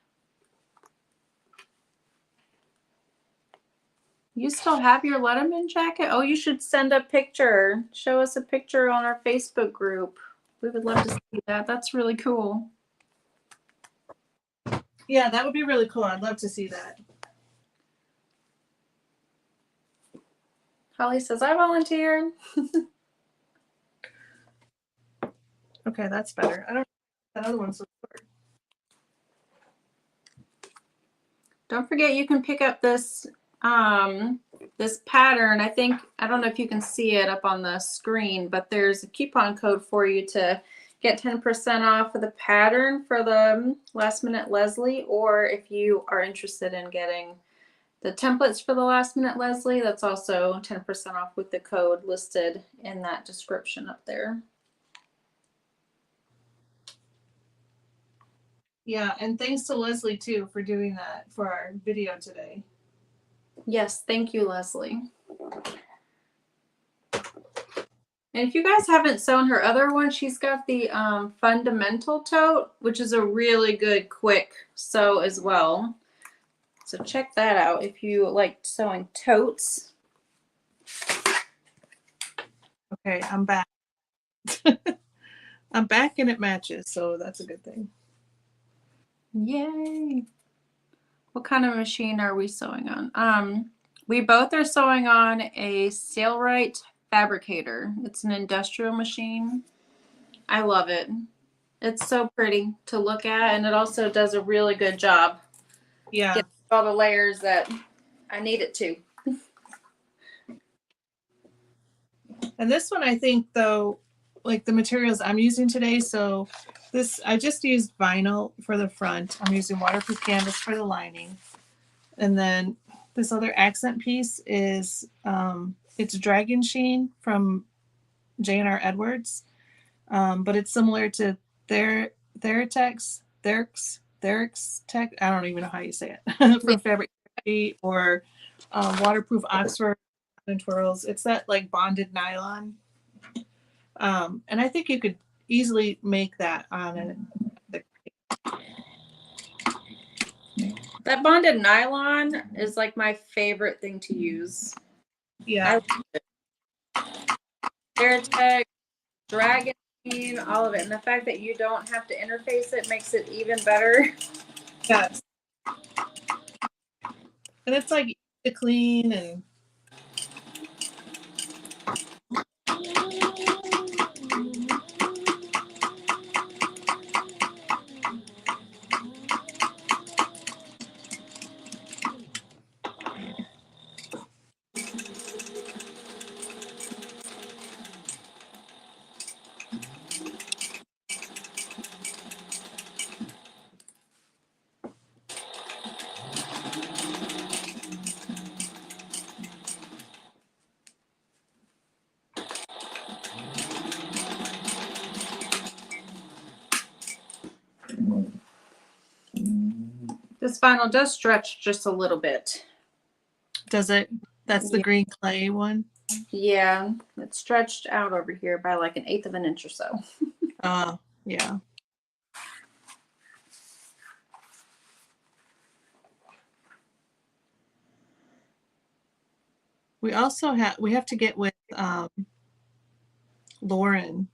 You still have your Letterman jacket? Oh, you should send a picture. Show us a picture on our Facebook group. We would love to see that. That's really cool. Yeah, that would be really cool. I'd love to see that. Holly says, I volunteered. Okay, that's better. I don't that other one's so short. Don't forget you can pick up this this pattern. I don't know if you can see it up on the screen, but there's a coupon code for you to get 10% off of the pattern for the Last Minute Leslie, or if you are interested in getting the templates for the Last Minute Leslie, that's also 10% off with the code listed in that description up there. Yeah, and thanks to Leslie too for doing that for our video today. Yes, thank you, Leslie. And if you guys haven't sewn her other one, she's got the fundamental tote, which is a really good quick sew as well. So check that out if you like sewing totes. Okay, I'm back. I'm back and it matches, so that's a good thing. Yay. What kind of machine are we sewing on? We both are sewing on a Sailrite Fabricator. It's an industrial machine. I love it. It's so pretty to look at, and it also does a really good job. Yeah. Get all the layers that I need it to. And this one, I think, though, like the materials I'm using today, so this, I just used vinyl for the front. I'm using waterproof canvas for the lining. And then this other accent piece is, it's Dragon Sheen from J&R Edwards. But it's similar to Theratex Tech. I don't even know how you say it from Fabric or waterproof Oxford and twirls. It's that like bonded nylon, and I think you could easily make that on it. That bonded nylon is like my favorite thing to use. Yeah. Theratex, dragon queen, all of it. And the fact that you don't have to interface it makes it even better. Yes. And it's like to clean and This vinyl does stretch just a little bit. does it? That's the Yeah. green clay one. Yeah, it's stretched out over here by like 1/8 of an inch or so. Yeah. We have to get with Lauren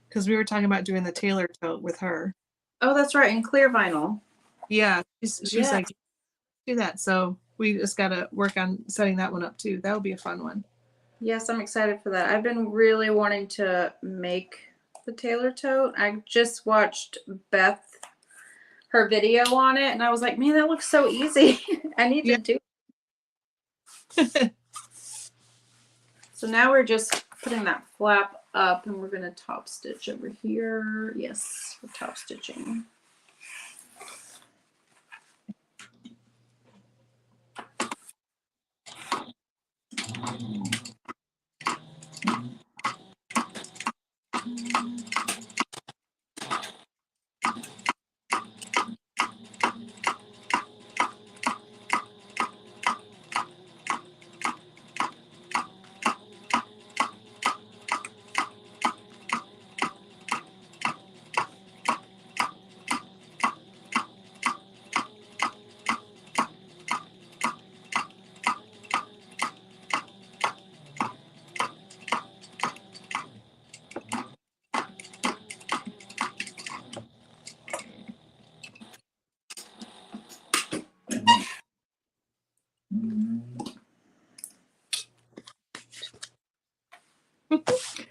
because we were talking about doing the tailor tote with her. Oh, that's right, and clear vinyl. Yeah, she's Yeah. like, do that. So we just got to work on setting that one up too. That would be a fun one. Yes, I'm excited for that. I've been really wanting to make the tailor tote. I just watched Beth, her video on it, and I was like, man, that looks so easy. I need to do it. So now we're just putting that flap up, and we're going to top stitch over here. Yes, we're top stitching.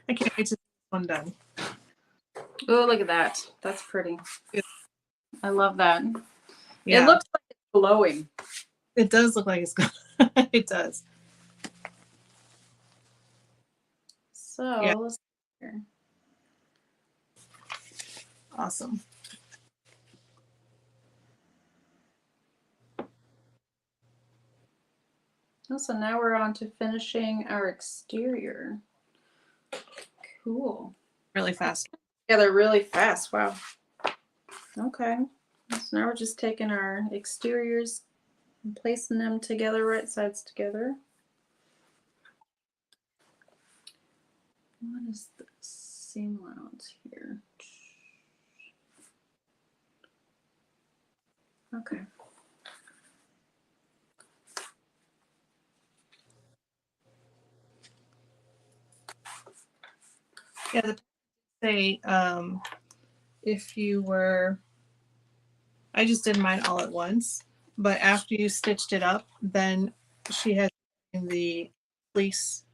I can't wait to see this one done. Oh, look at that. That's pretty. Yeah. I love that. Yeah. It looks like it's glowing. It does look like it's good. It does. So Yeah. let's see here. Awesome. Oh, so now we're on to finishing our exterior. Cool. Really fast. Yeah, they're really fast. Wow. Okay. So now we're just taking our exteriors and placing them together, right sides together. What is the seam allowance here? Okay. Yeah, the say if you were, I just did mine all at once, but after you stitched it up, then she has the fleece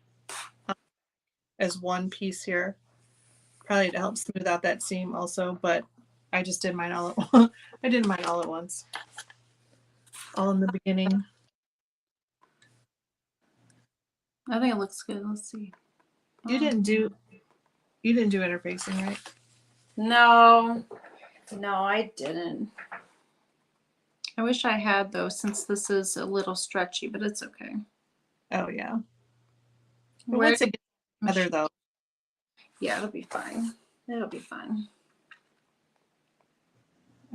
as one piece here, probably to help smooth out that seam also, but I just did mine all at once. I did mine all at once, all in the beginning. I think it looks good. Let's see. You didn't do interfacing, right? No, I didn't. I wish I had though, since this is a little stretchy, but it's okay. Oh yeah. But Where once it gets together though. Yeah, it'll be fine. It'll be fine.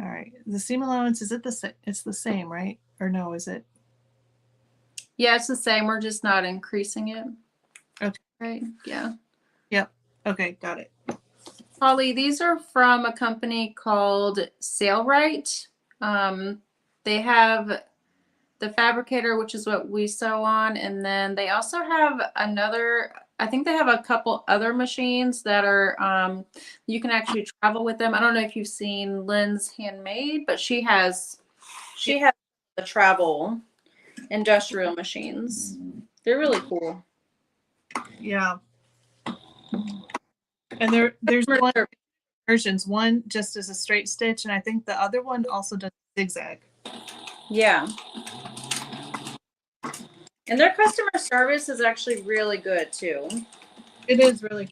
All right. The seam allowance, is it the same? It's the same, right? Or no, is it? Yeah, it's the same. We're just not increasing it. Okay. Right? Yeah. Yep. Okay, got it. Holly, these are from a company called Sailrite. They have the fabricator, which is what we sew on, and then they also have another I think they have a couple other machines that are you can actually travel with them. I don't know if you've seen Lynn's Handmade, but she has the travel industrial machines. They're really cool. Yeah. And there's one versions. One just as a straight stitch, and I think the other one also does zigzag. Yeah. And their customer service is actually really good too. It is really.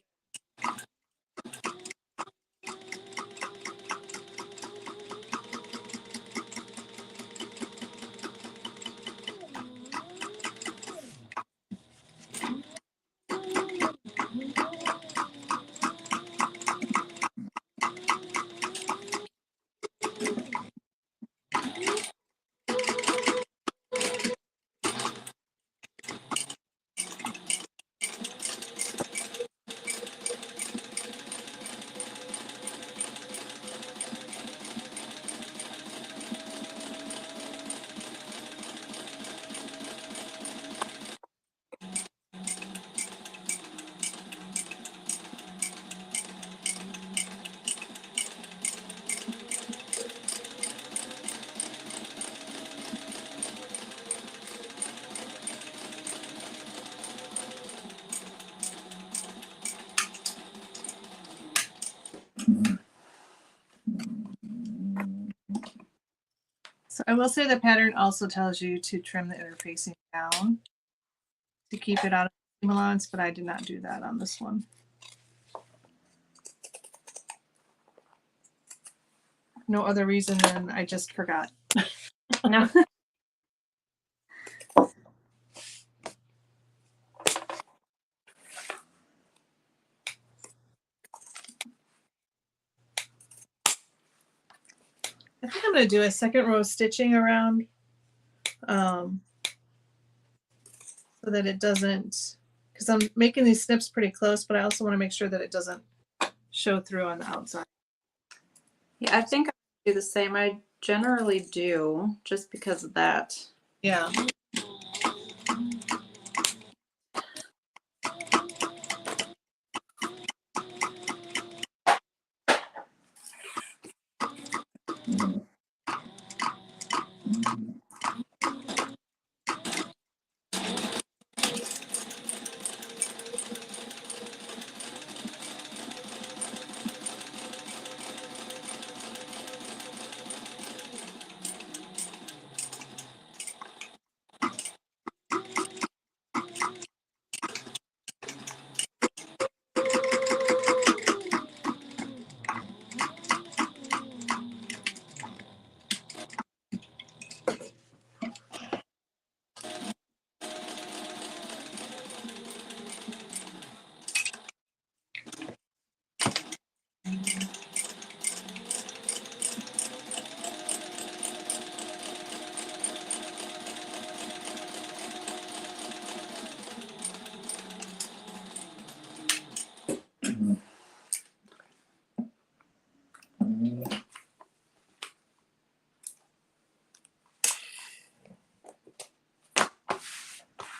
So I will say the pattern also tells you to trim the interfacing down to keep it out of seam allowance, but I did not do that on this one. No other reason than I just forgot. No. I think I'm going to do a second row of stitching around so that it doesn't, because I'm making these snips pretty close, but I also want to make sure that it doesn't show through on the outside. Yeah, I think I do the same. I generally do just because of that. Yeah.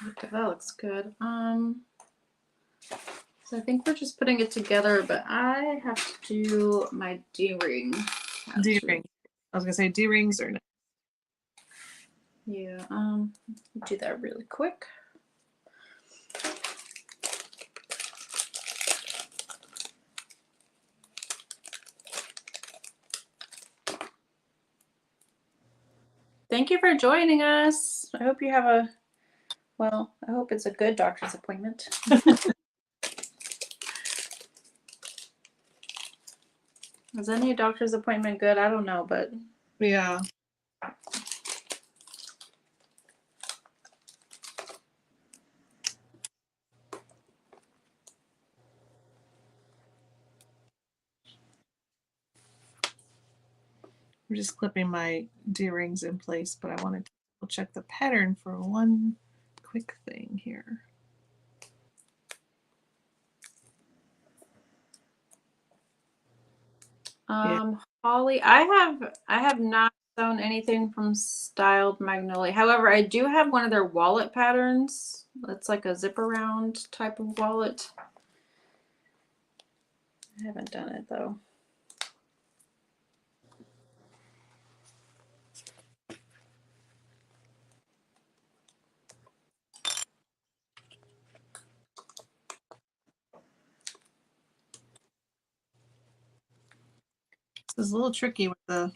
Okay, that looks good. So I think we're just putting it together, but I have to do my D-ring. D-ring. I was gonna say D-rings or no. Yeah, do that really quick. Thank you for joining us. I hope you have a, well, I hope it's a good doctor's appointment. Is any doctor's appointment good? I don't know, but Yeah. I'm just clipping my D-rings in place, but I wanted to check the pattern for one quick thing here. Holly, I have not sewn anything from Styled Magnolia. However, I do have one of their wallet patterns. It's like a zip around type of wallet. I haven't done it though. This is a little tricky with the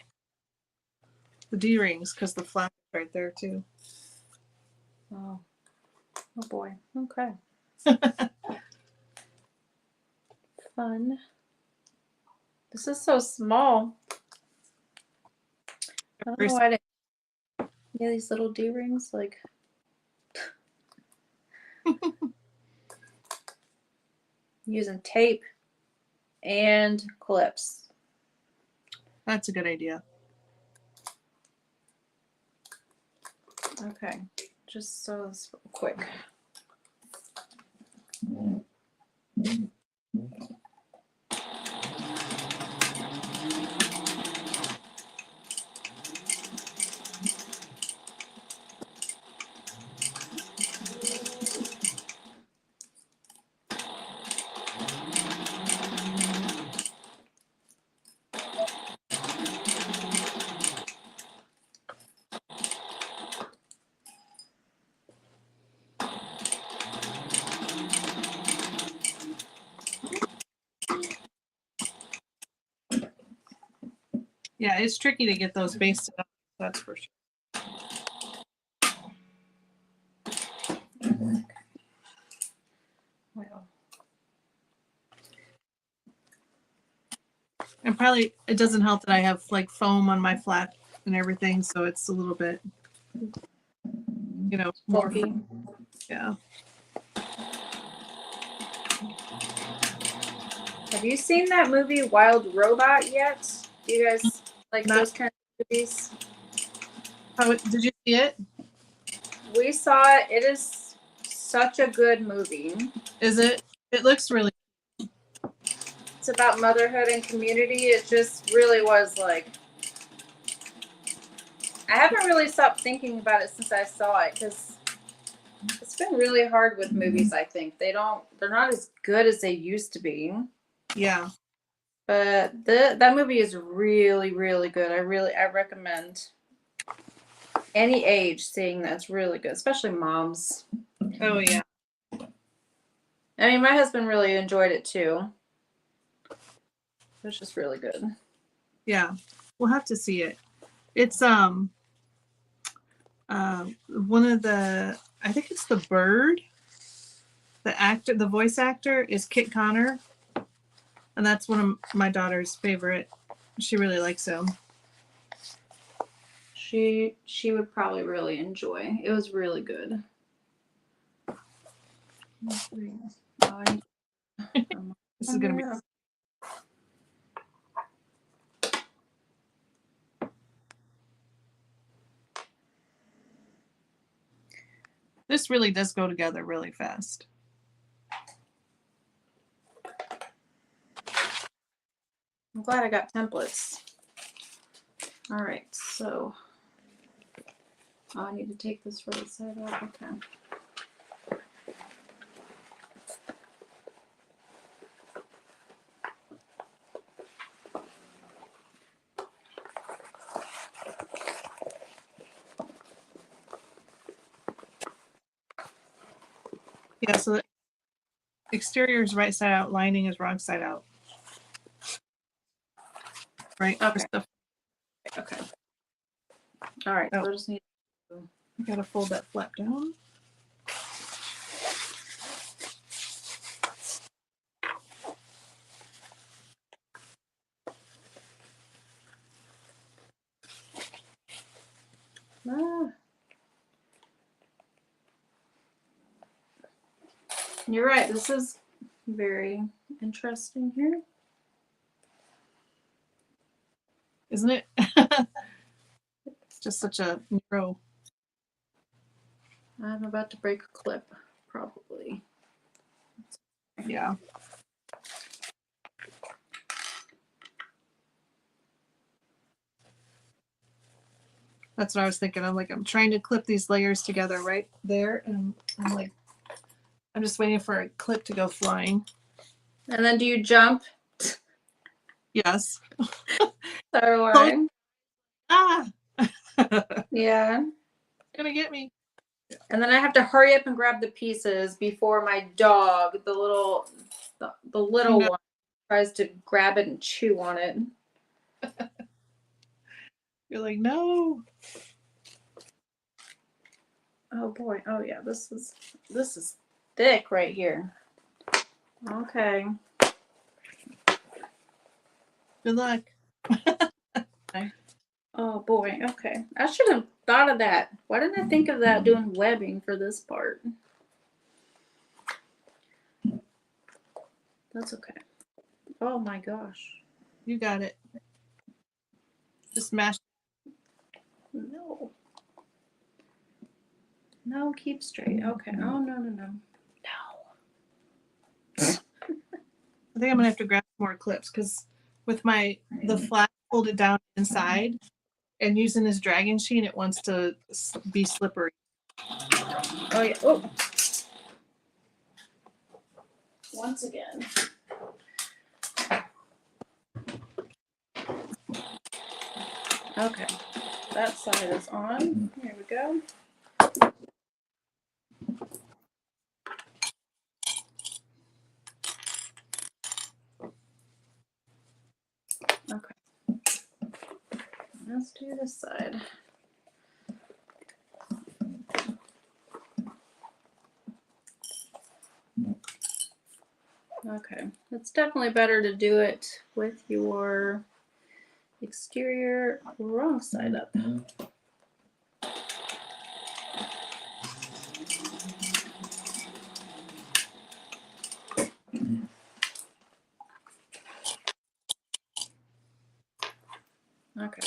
D-rings because the flap is right there too. Oh, oh boy. Okay. Fun. This is so small. I don't know why I didn't. Yeah, these little D-rings, like. Using tape and clips. That's a good idea. Okay, just sew this real quick. Yeah, it's tricky to get those basted up. That's for sure. Well, And probably it doesn't help that I have like foam on my flat and everything, so it's a little bit, you know, more. bulky. Yeah. Have you seen that movie Wild Robot yet? Do you guys like those kind of movies? How did you see it? We saw it. It is such a good movie. Is it? It looks really. It's about motherhood and community. It just really was like. I haven't really stopped thinking about it since I saw it because it's been really hard with movies. I think they're not as good as they used to be. Yeah. But that movie is really, really good. I recommend any age seeing that's really good, especially moms. Oh yeah. I mean, my husband really enjoyed it too. It was just really good. Yeah. We'll have to see it. It's one of the, I think it's the bird. The actor, the voice actor is Kit Connor. And that's one of my daughter's favorite. She really likes him. She would probably really enjoy. It was really good. This is gonna be. This really does go together really fast. I'm glad I got templates. All right, so I need to take this right side out. Okay. Yeah, so the exterior is right side out, lining is wrong side out. Right? Okay. Okay. All right, so Oh. I just need to. You gotta fold that flap down. Ah. You're right. This is very interesting here. Isn't it? It's just such a narrow. I'm about to break a clip, probably. Yeah. That's what I was thinking. I'm like, I'm trying to clip these layers together right there. And I'm like, I'm just waiting for a clip to go flying. And then do you jump? Yes. So do I. Ah! Yeah. Gonna get me. And then I have to hurry up and grab the pieces before my dog, the little No. one, tries to grab it and chew on it. You're like, no. Oh boy. Oh yeah, this is thick right here. Okay. Good luck. Oh boy. Okay. I should have thought of that. Why didn't I think of that doing webbing for this part? That's okay. Oh my gosh. You got it. Just mash. No. No, keep straight. Okay. Oh no. No. I think I'm gonna have to grab more clips because with the flat folded down inside and using this dragon sheen, it wants to be slippery. Oh yeah. Oh. Once again. Okay. That side is on. Here we go. Okay. Let's do this side. Okay. It's definitely better to do it with your exterior wrong side up. Okay.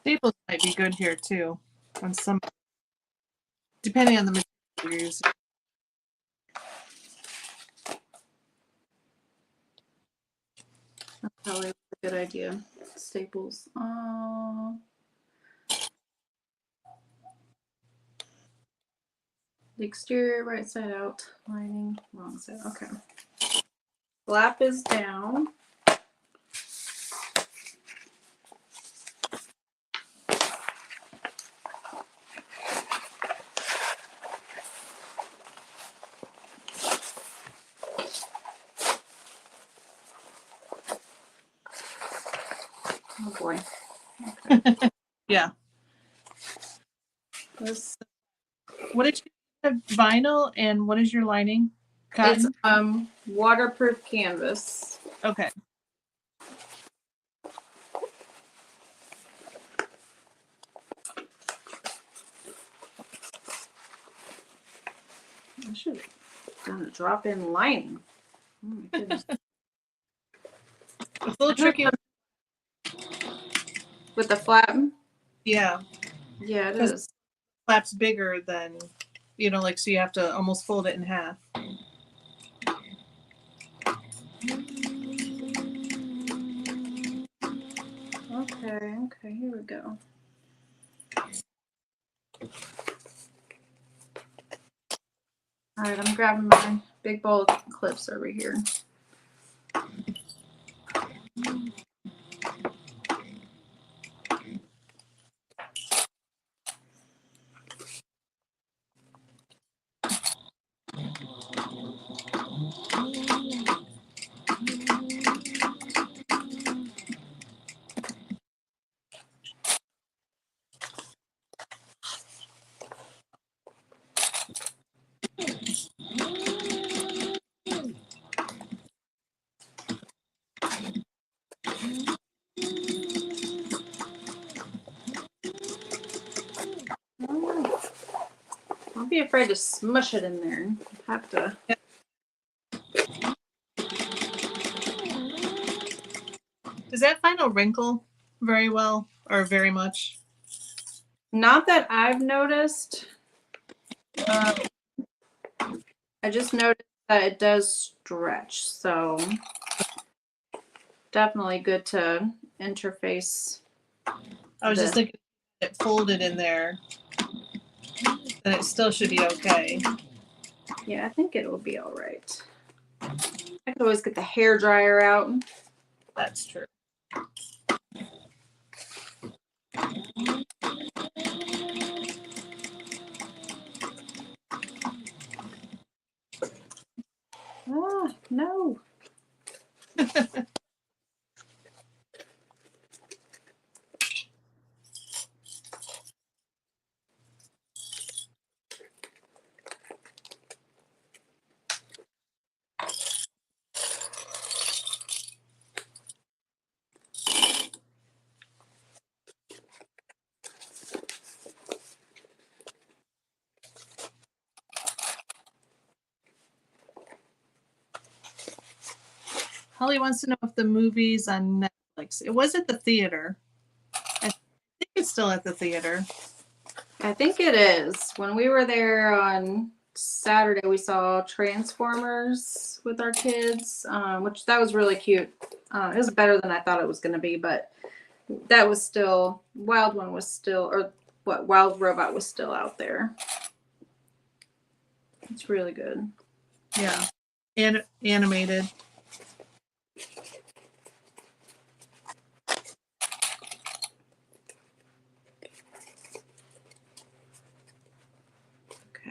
Staples might be good here too, on some, depending on the material you're using. That's probably a good idea. Staples. The exterior right side out, lining wrong side. Okay. Flap is down. Oh boy. Okay. Yeah. This What is your vinyl and what is your lining? it's Cotton? waterproof canvas. Okay. I should have done a drop-in lining. Oh my goodness. It's a little tricky. With the flap? Yeah. Yeah, it is. Flap's bigger than, like, so you have to almost fold it in half. Okay, here we go. All right, I'm grabbing my big bowl of clips over here. Don't be afraid to smush it in there. You have to. Does that vinyl wrinkle very well or very much? Not that I've noticed. I just noticed that it does stretch. So definitely good to interface. I was just thinking it folded in there, and it still should be okay. Yeah, I think it will be all right. I could always get the hair dryer out. That's true. Ah, no. Holly wants to know if the movie's on Netflix. It was at the theater. I think it's still at the theater. I think it is. When we were there on Saturday, we saw Transformers with our kids, which that was really cute. It was better than I thought it was going to be, but that was still, Wild One was still, or what, Wild Robot was still out there. It's really good. Yeah. And animated. Okay.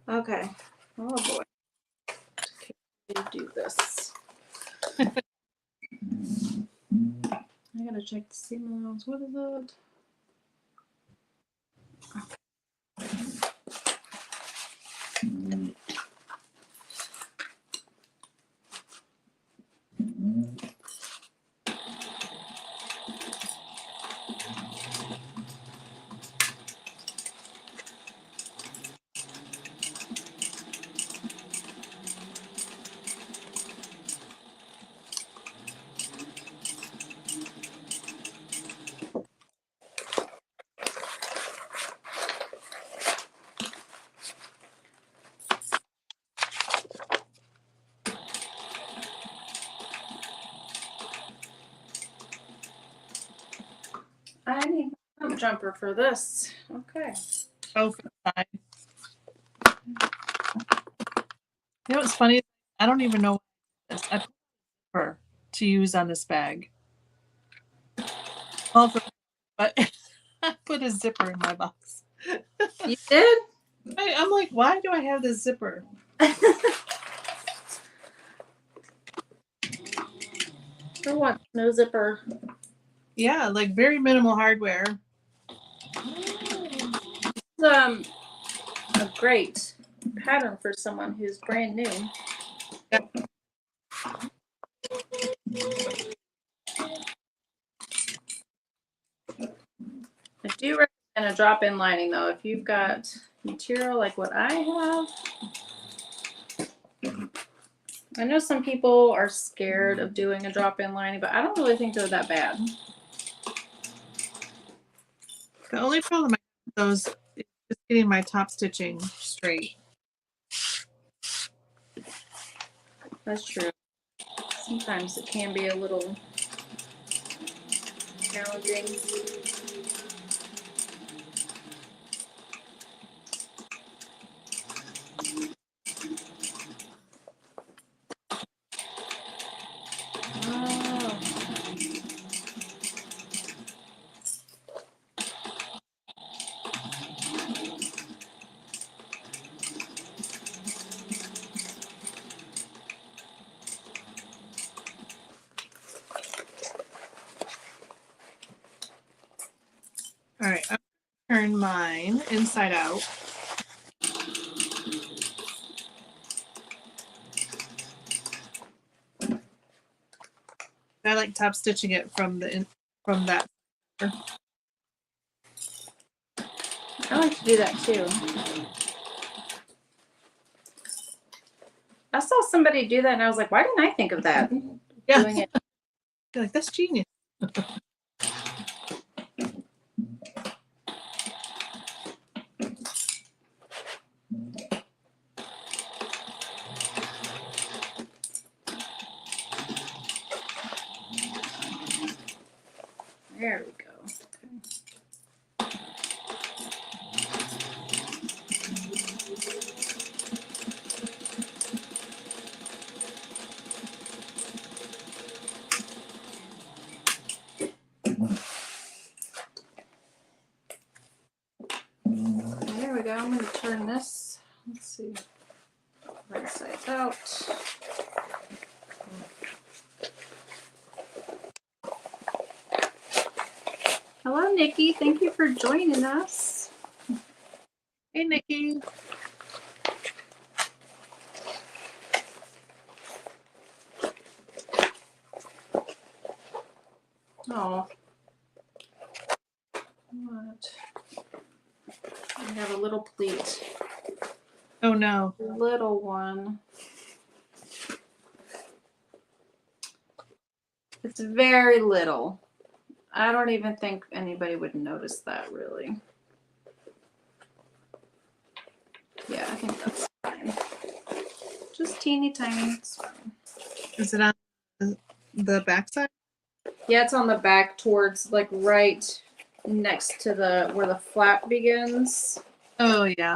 Okay. Oh boy. Okay, do this. I gotta check the signals. What is it? I need a jump jumper for this. Okay. Oh, for the side. You know what's funny? I don't even know what this. I put a zipper to use on this bag. But I put a zipper in my box. You did? I'm like, why do I have this zipper? For what? No zipper. Yeah, like very minimal hardware. A great pattern for someone who's brand new. Yeah. I do recommend a drop-in lining though. If you've got material like what I have, I know some people are scared of doing a drop-in lining, but I don't really think they're that bad. The only problem I have with those is just getting my top stitching straight. That's true. Sometimes it can be a little challenging. Oh. All right, I'm gonna turn mine inside out. I like top stitching it from that. I like to do that too. I saw somebody do that and I was like, why didn't I think of that? Yeah, Doing it. you're like, that's genius. There we go. There we go. I'm going to turn this. Let's see. Right side's out. Hello, Nikki. Thank you for joining us. Hey, Nikki. Oh. What? I have a little pleat. Oh, no. Little one. It's very little. I don't even think anybody would notice that, really. Yeah, I think that's fine. Just teeny tiny. It's fine. Is it on the back side? Yeah, it's on the back towards, like, right next to the where the flap begins. Oh, yeah.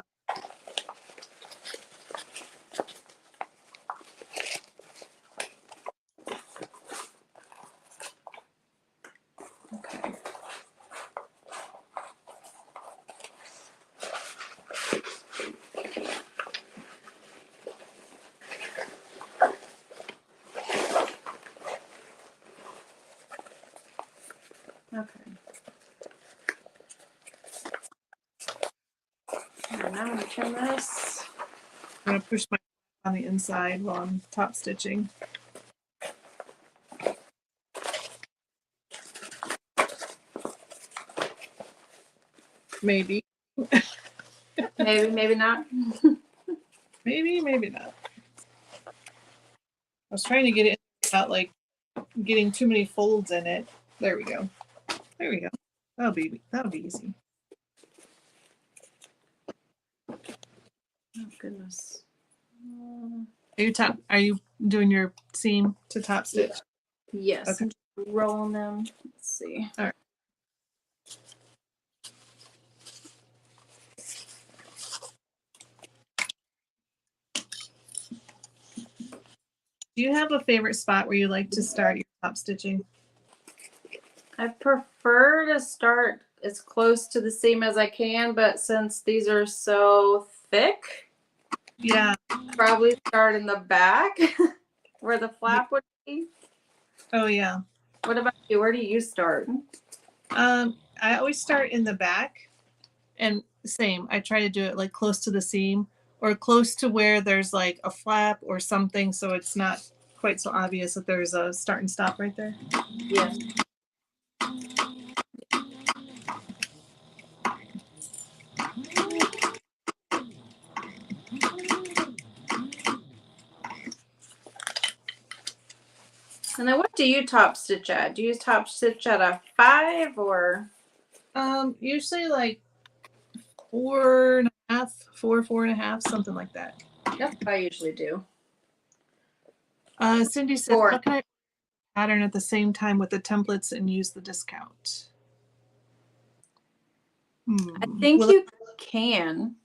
Okay. Okay. And now I'm gonna turn this. I'm going to push my on the inside while I'm top stitching. Maybe. Maybe, maybe not. Maybe, maybe not. I was trying to get it without like getting too many folds in it. There we go. There we go. That'll be easy. Oh goodness. Are you doing your seam to top stitch? Yes. Okay. I'm just rolling them. Let's see. All right. Do you have a favorite spot where you like to start your top stitching? I prefer to start as close to the seam as I can, but since these are so thick, Yeah. probably start in the back where the flap would be. Oh yeah. What about you? Where do you start? I always start in the back, and same. I try to do it like close to the seam or close to where there's like a flap or something, so it's not quite so obvious that there's a start and stop right there. Yes. And then what do you top stitch at? Do you top stitch at a 5 or? Usually like 4.5, 4.5, something like that. That's what I usually do. Cindy said, 4. how can I pattern at the same time with the templates and use the discount? I think you can.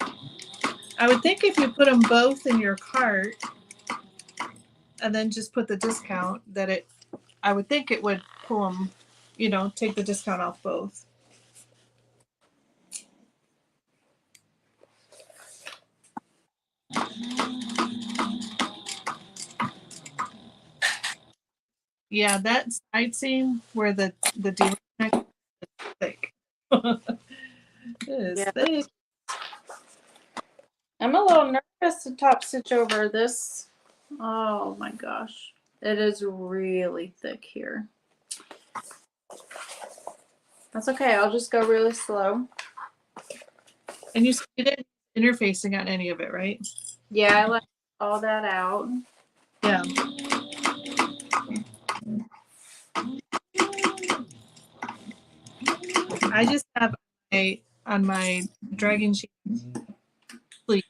I would think if you put them both in your cart and then just put the discount, that I would think it would pull them, take the discount off both. Yeah, that side seam where the dealer neck is thick. It is thick. I'm a little nervous to top stitch over this. Oh my gosh. It is really thick here. That's okay. I'll just go really slow. And you didn't interfacing on any of it, right? Yeah, I left all that out. Yeah. I just have on my dragon sheet sleeve,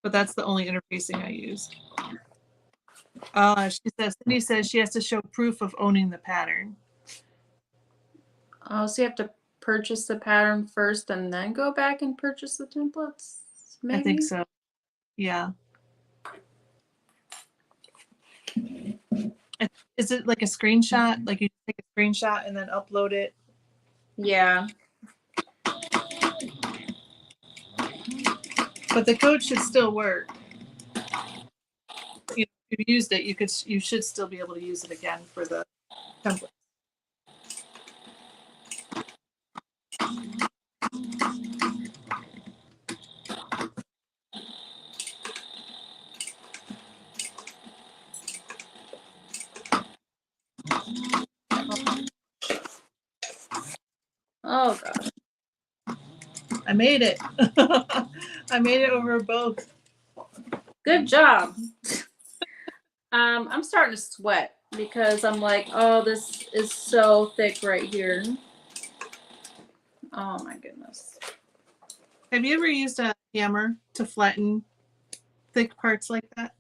but that's the only interfacing I use. Cindy says she has to show proof of owning the pattern. Oh, so you have to purchase the pattern first and then go back and purchase the templates? Maybe? I think so. Yeah. Is it like a screenshot? Like you take a screenshot and then upload it? Yeah. But the code should still work. If you used it, you should still be able to use it again for the template. Oh gosh. I made it. I made it over both. Good job. I'm starting to sweat because I'm like, oh, this is so thick right here. Oh my goodness. Have you ever used a hammer to flatten thick parts like that?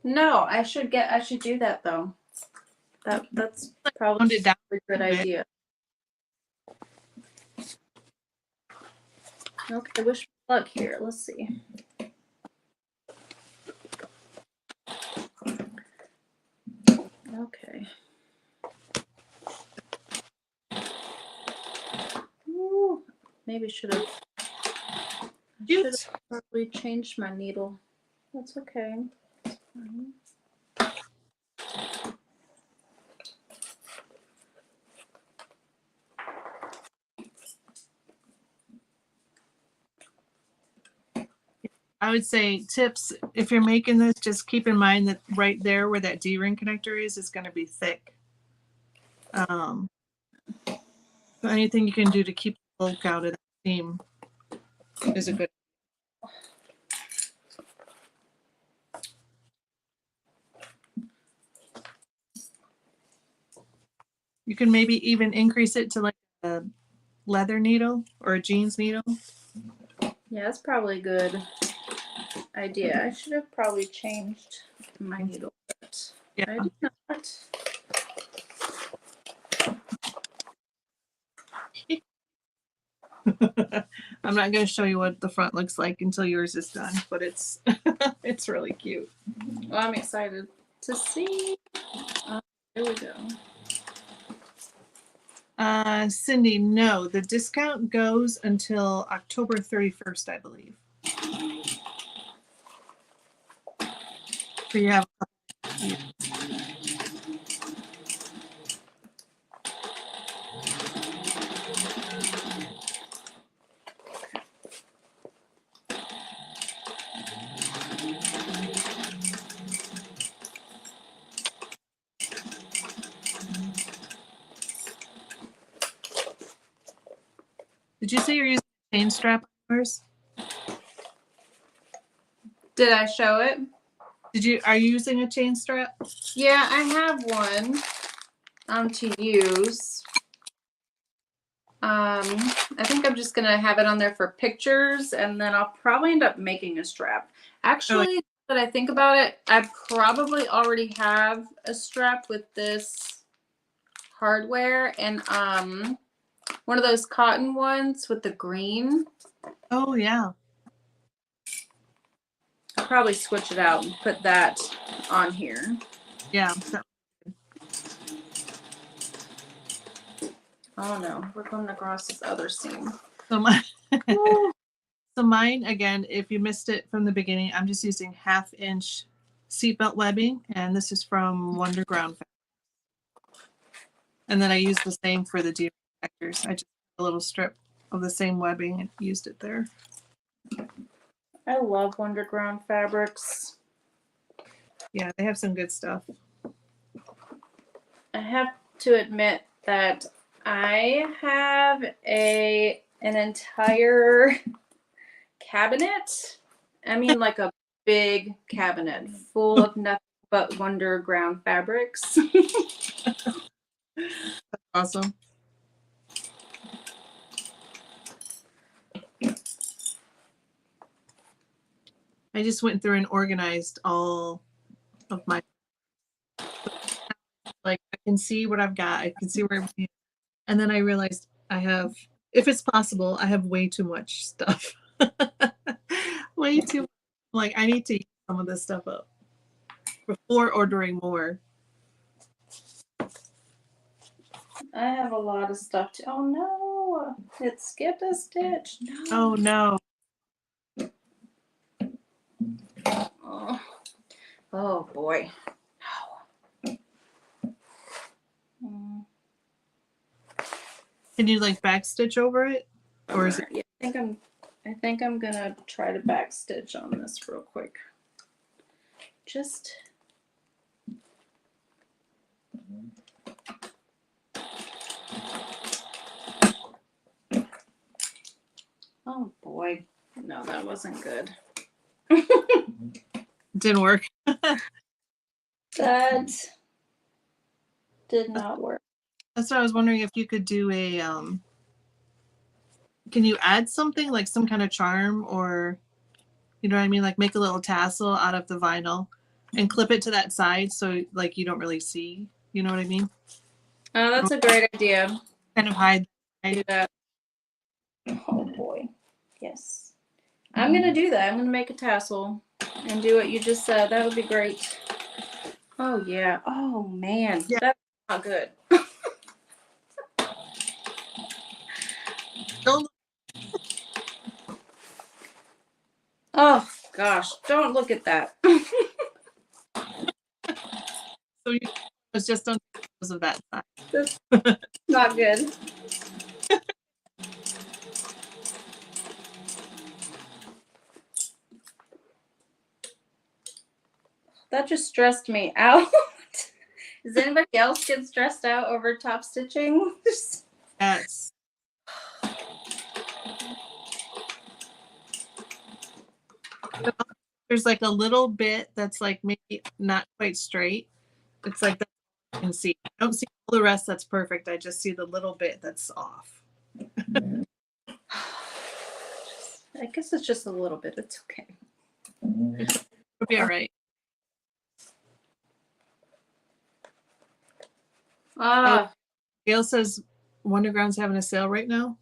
No, I should do that though. That's probably Round it down a good a bit. idea. Okay, wish me luck here. Let's see. Okay. Ooh, maybe should have probably changed my needle. That's okay. I would say tips, if you're making this, just keep in mind that right there where that D-ring connector is going to be thick. So anything you can do to keep the bulk out of the seam is a good. You can maybe even increase it to like a leather needle or a jeans needle. Yeah, that's probably a good idea. I should have probably changed my needle, but Yeah. I did not. I'm not going to show you what the front looks like until yours is done, but it's it's really cute. Well, I'm excited to see. Here we go. Cindy, no, the discount goes until October 31st, I believe. So you have a couple years. Did you say you're using a chain strap on yours? Did I show it? Are you using a chain strap? Yeah, I have one to use. I think I'm just gonna have it on there for pictures, and then I'll probably end up making a strap. Actually, that I think about it, I probably already have a strap with this hardware, and one of those cotton ones with the green. Oh yeah. I'll probably switch it out and put that on here. Yeah. Oh no, we're coming across this other seam. So mine, again, if you missed it from the beginning, I'm just using 1/2 inch seatbelt webbing, and this is from Wonder Ground. And then I use the same for the deer connectors. I just put a little strip of the same webbing and used it there. I love Wonder Ground fabrics. Yeah, they have some good stuff. I have to admit that I have an entire cabinet. I mean, like a big cabinet full of nothing but Wonder Ground fabrics. That's awesome. I just went through and organized all of my, like, I can see what I've got. I can see where everything is. And then I realized if it's possible, I have way too much stuff. Way too much. Like, I need to use some of this stuff up before ordering more. I have a lot of stuff too. Oh no, it skipped a stitch. No. Oh no. Oh, oh boy. No. Can you like backstitch over it? Or is it? Yeah, I think I'm gonna try to backstitch on this real quick. Just oh boy. No, that wasn't good. Didn't work. That did not work. That's what I was wondering, if you could do a can you add something like some kind of charm, or you know what I mean? Like make a little tassel out of the vinyl and clip it to that side so like you don't really see. You know what I mean? That's a great idea. Kind of hide. Do that. Oh boy. Yes. I'm gonna do that. I'm gonna make a tassel and do what you just said. That would be great. Oh yeah. Oh man. Yeah. That's not good. Don't Oh gosh. Don't look at that. so you was just on because of that side. That's not good. That just stressed me out. Does anybody else get stressed out over top stitching? Yes. There's like a little bit that's like maybe not quite straight. It's like that you can see. I don't see all the rest that's perfect. I just see the little bit that's off. I guess it's just a little bit. It's okay. It'll be all right. Gail says Wonderground's having a sale right now.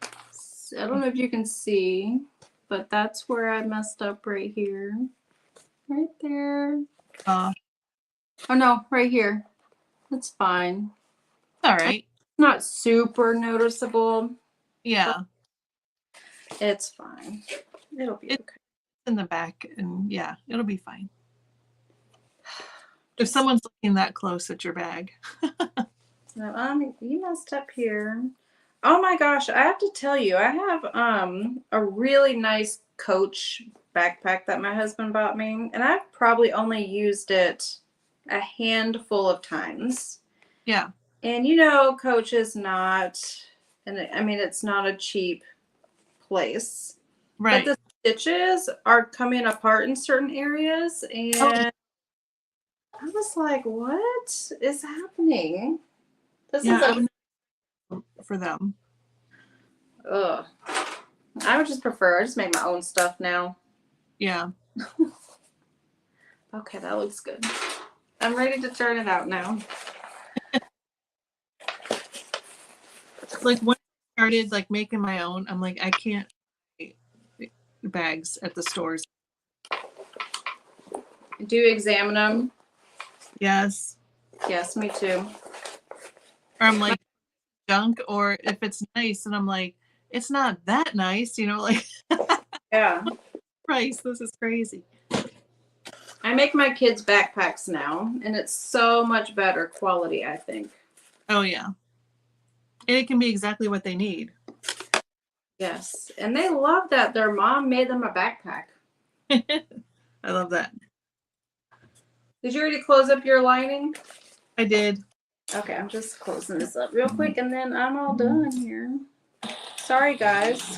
I don't know if you can see, but that's where I messed up right here. Right there. Oh no, right here. That's fine. All right. It's not super noticeable. Yeah. It's fine. It'll be okay. In the back, and yeah, it'll be fine. If someone's looking that close at your bag. No, you messed up here. Oh my gosh, I have to tell you, I have a really nice Coach backpack that my husband bought me, and I've probably only used it a handful of times. Yeah. And you know, Coach is not, and I mean, it's not a cheap place. Right. But the stitches are coming apart in certain areas, and I was like, what is happening? This is for them. Ugh. I would just prefer, I just make my own stuff now. Yeah. Okay, that looks good. I'm ready to turn it out now. Like when I started like making my own, I'm like, I can't buy bags at the stores. Do you examine them? Yes. Yes, me too. Or I'm like junk, or if it's nice and I'm like, it's not that nice, you know, like Yeah. Price, this is crazy. I make my kids backpacks now, and it's so much better quality, I think. Oh yeah. And it can be exactly what they need. Yes. And they love that their mom made them a backpack. I love that. Did you already close up your lining? I did. Okay, I'm just closing this up real quick, and then I'm all done here. Sorry, guys.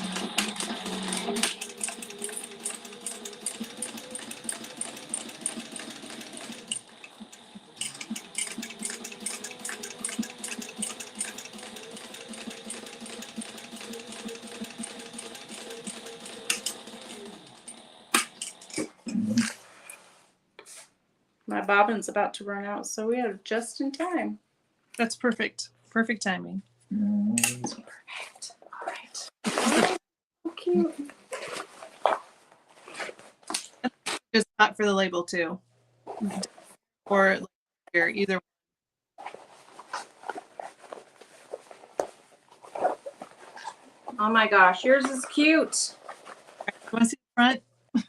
My bobbin's about to run out, so we are just in time. That's perfect. Perfect timing. cute. Just not for the label too, or either. Oh my gosh, yours is cute. You want to see the front?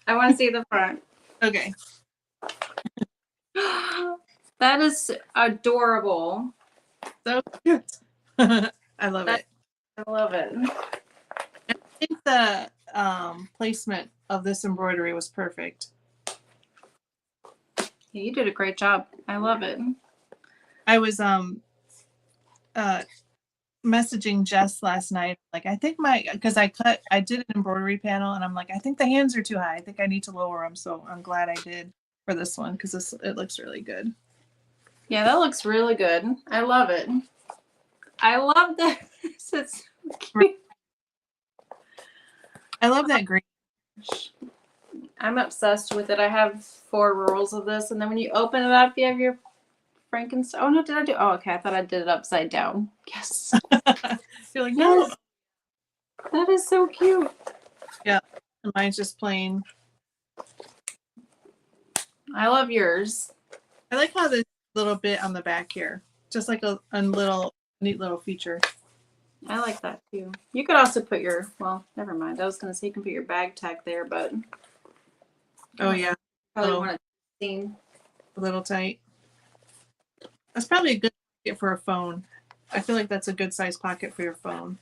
I want to see the front. Okay. That is adorable. So cute. I love it. I love it. I think the placement of this embroidery was perfect. Yeah, you did a great job. I love it. I was messaging Jess last night, like, I think because I did an embroidery panel, and I'm like, I think the hands are too high. I think I need to lower them. So I'm glad I did for this one, because it looks really good. Yeah, that looks really good. I love it. I love that. It's so cute. I love that green. I'm obsessed with it. I have 4 rolls of this, and then when you open it up, you have your Frankenstein. Oh no, did I do? Oh, okay. I thought I did it upside down. Yes. You're like, no. That is so cute. Yeah, and mine's just plain. I love yours. I like how there's a little bit on the back here, just like a neat little feature. I like that too. You could also put your, well, never mind. I was going to say you can put your bag tag there, but. Oh yeah. Probably want to see. A little tight. That's probably a good pocket for a phone. I feel like that's a good size pocket for your phone.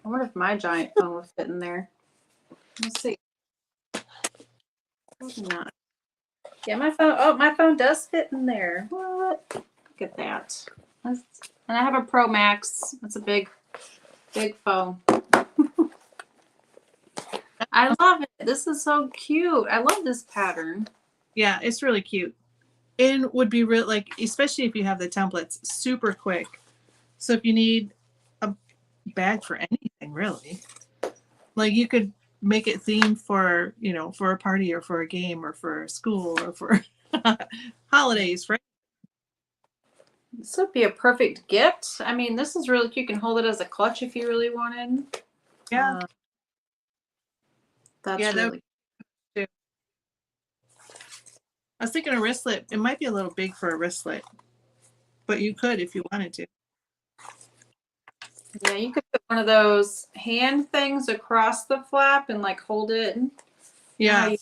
I wonder if my giant phone will fit in there. Let's see. Probably not. Yeah, my phone. Oh, my phone does fit in there. What? Look at that. And I have a Pro Max. That's a big phone. I love it. This is so cute. I love this pattern. Yeah, it's really cute. And would be real, like, especially if you have the templates, super quick. So if you need a bag for anything, really, like, you could make it themed for, for a party or for a game or for school or for holidays. Right? This would be a perfect gift. I mean, this is really cute. You can hold it as a clutch if you really wanted. Yeah. That's really cute. I was thinking a wristlet. It might be a little big for a wristlet, but you could if you wanted to. Yeah, you could put one of those hand things across the flap and like hold it. Yeah.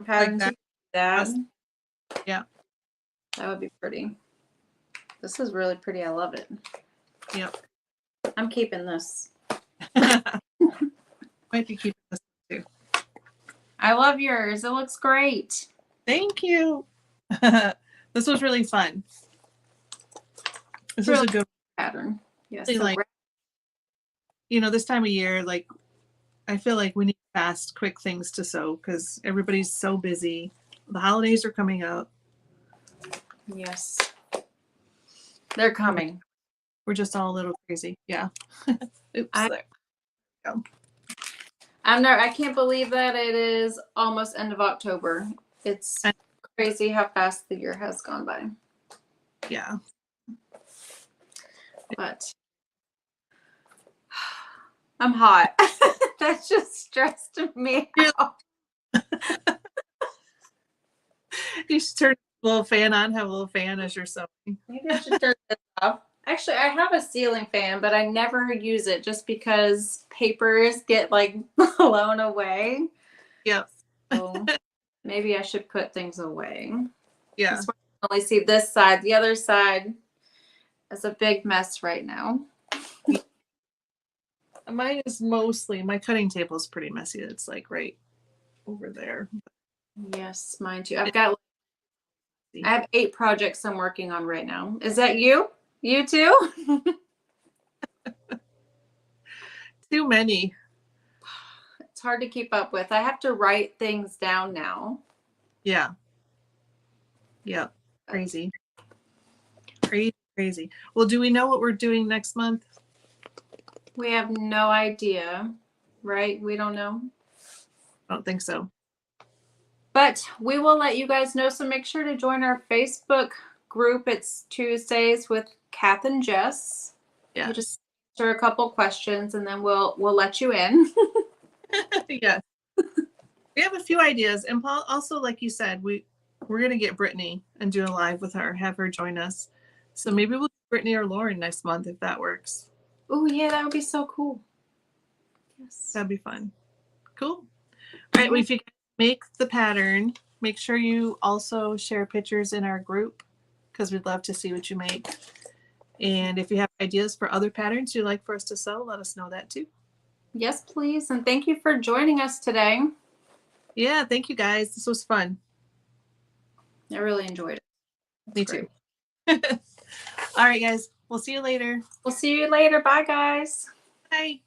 Patterns like that. Yeah. That would be pretty. This is really pretty. I love it. Yep. I'm keeping this. Might be keeping this too. I love yours. It looks great. Thank you. This was really fun. This was a good pattern. Yes. Like, this time of year, like, I feel like we need fast, quick things to sew because everybody's so busy. The holidays are coming up. Yes. They're coming. We're just all a little crazy. Yeah. Oops. There we go. I can't believe that it is almost end of October. It's crazy how fast the year has gone by. Yeah. But I'm hot. That just stressed me out. You should turn a little fan on, have a little fan as you're sewing. Maybe I should turn this off. Actually, I have a ceiling fan, but I never use it just because papers get like blown away. Yep. So maybe I should put things away. Yeah. That's why I only see this side. The other side is a big mess right now. Mine is mostly, my cutting table is pretty messy. It's like right over there. Yes, mine too. I have 8 projects I'm working on right now. Is that you? You too? Too many. It's hard to keep up with. I have to write things down now. Yeah. Yeah. Crazy. Crazy. Well, do we know what we're doing next month? We have no idea, right? We don't know. I don't think so. But we will let you guys know. So make sure to join our Facebook group. It's Tuesdays with Kath and Jess. Yeah. You just answer a couple questions and then we'll let you in. Yeah. We have a few ideas. And Paul, also, like you said, we're gonna get Brittany and do a live with her, have her join us. So maybe we'll do Brittany or Lauren next month if that works. Oh yeah, that would be so cool. Yes. That'd be fun. Cool. All right, well, if you make the pattern, make sure you also share pictures in our group because we'd love to see what you make. And if you have ideas for other patterns you'd like for us to sew, let us know that too. Yes, please. And thank you for joining us today. Yeah, thank you guys. This was fun. I really enjoyed it. Me too. All right, guys. We'll see you later. We'll see you later. Bye, guys. Bye.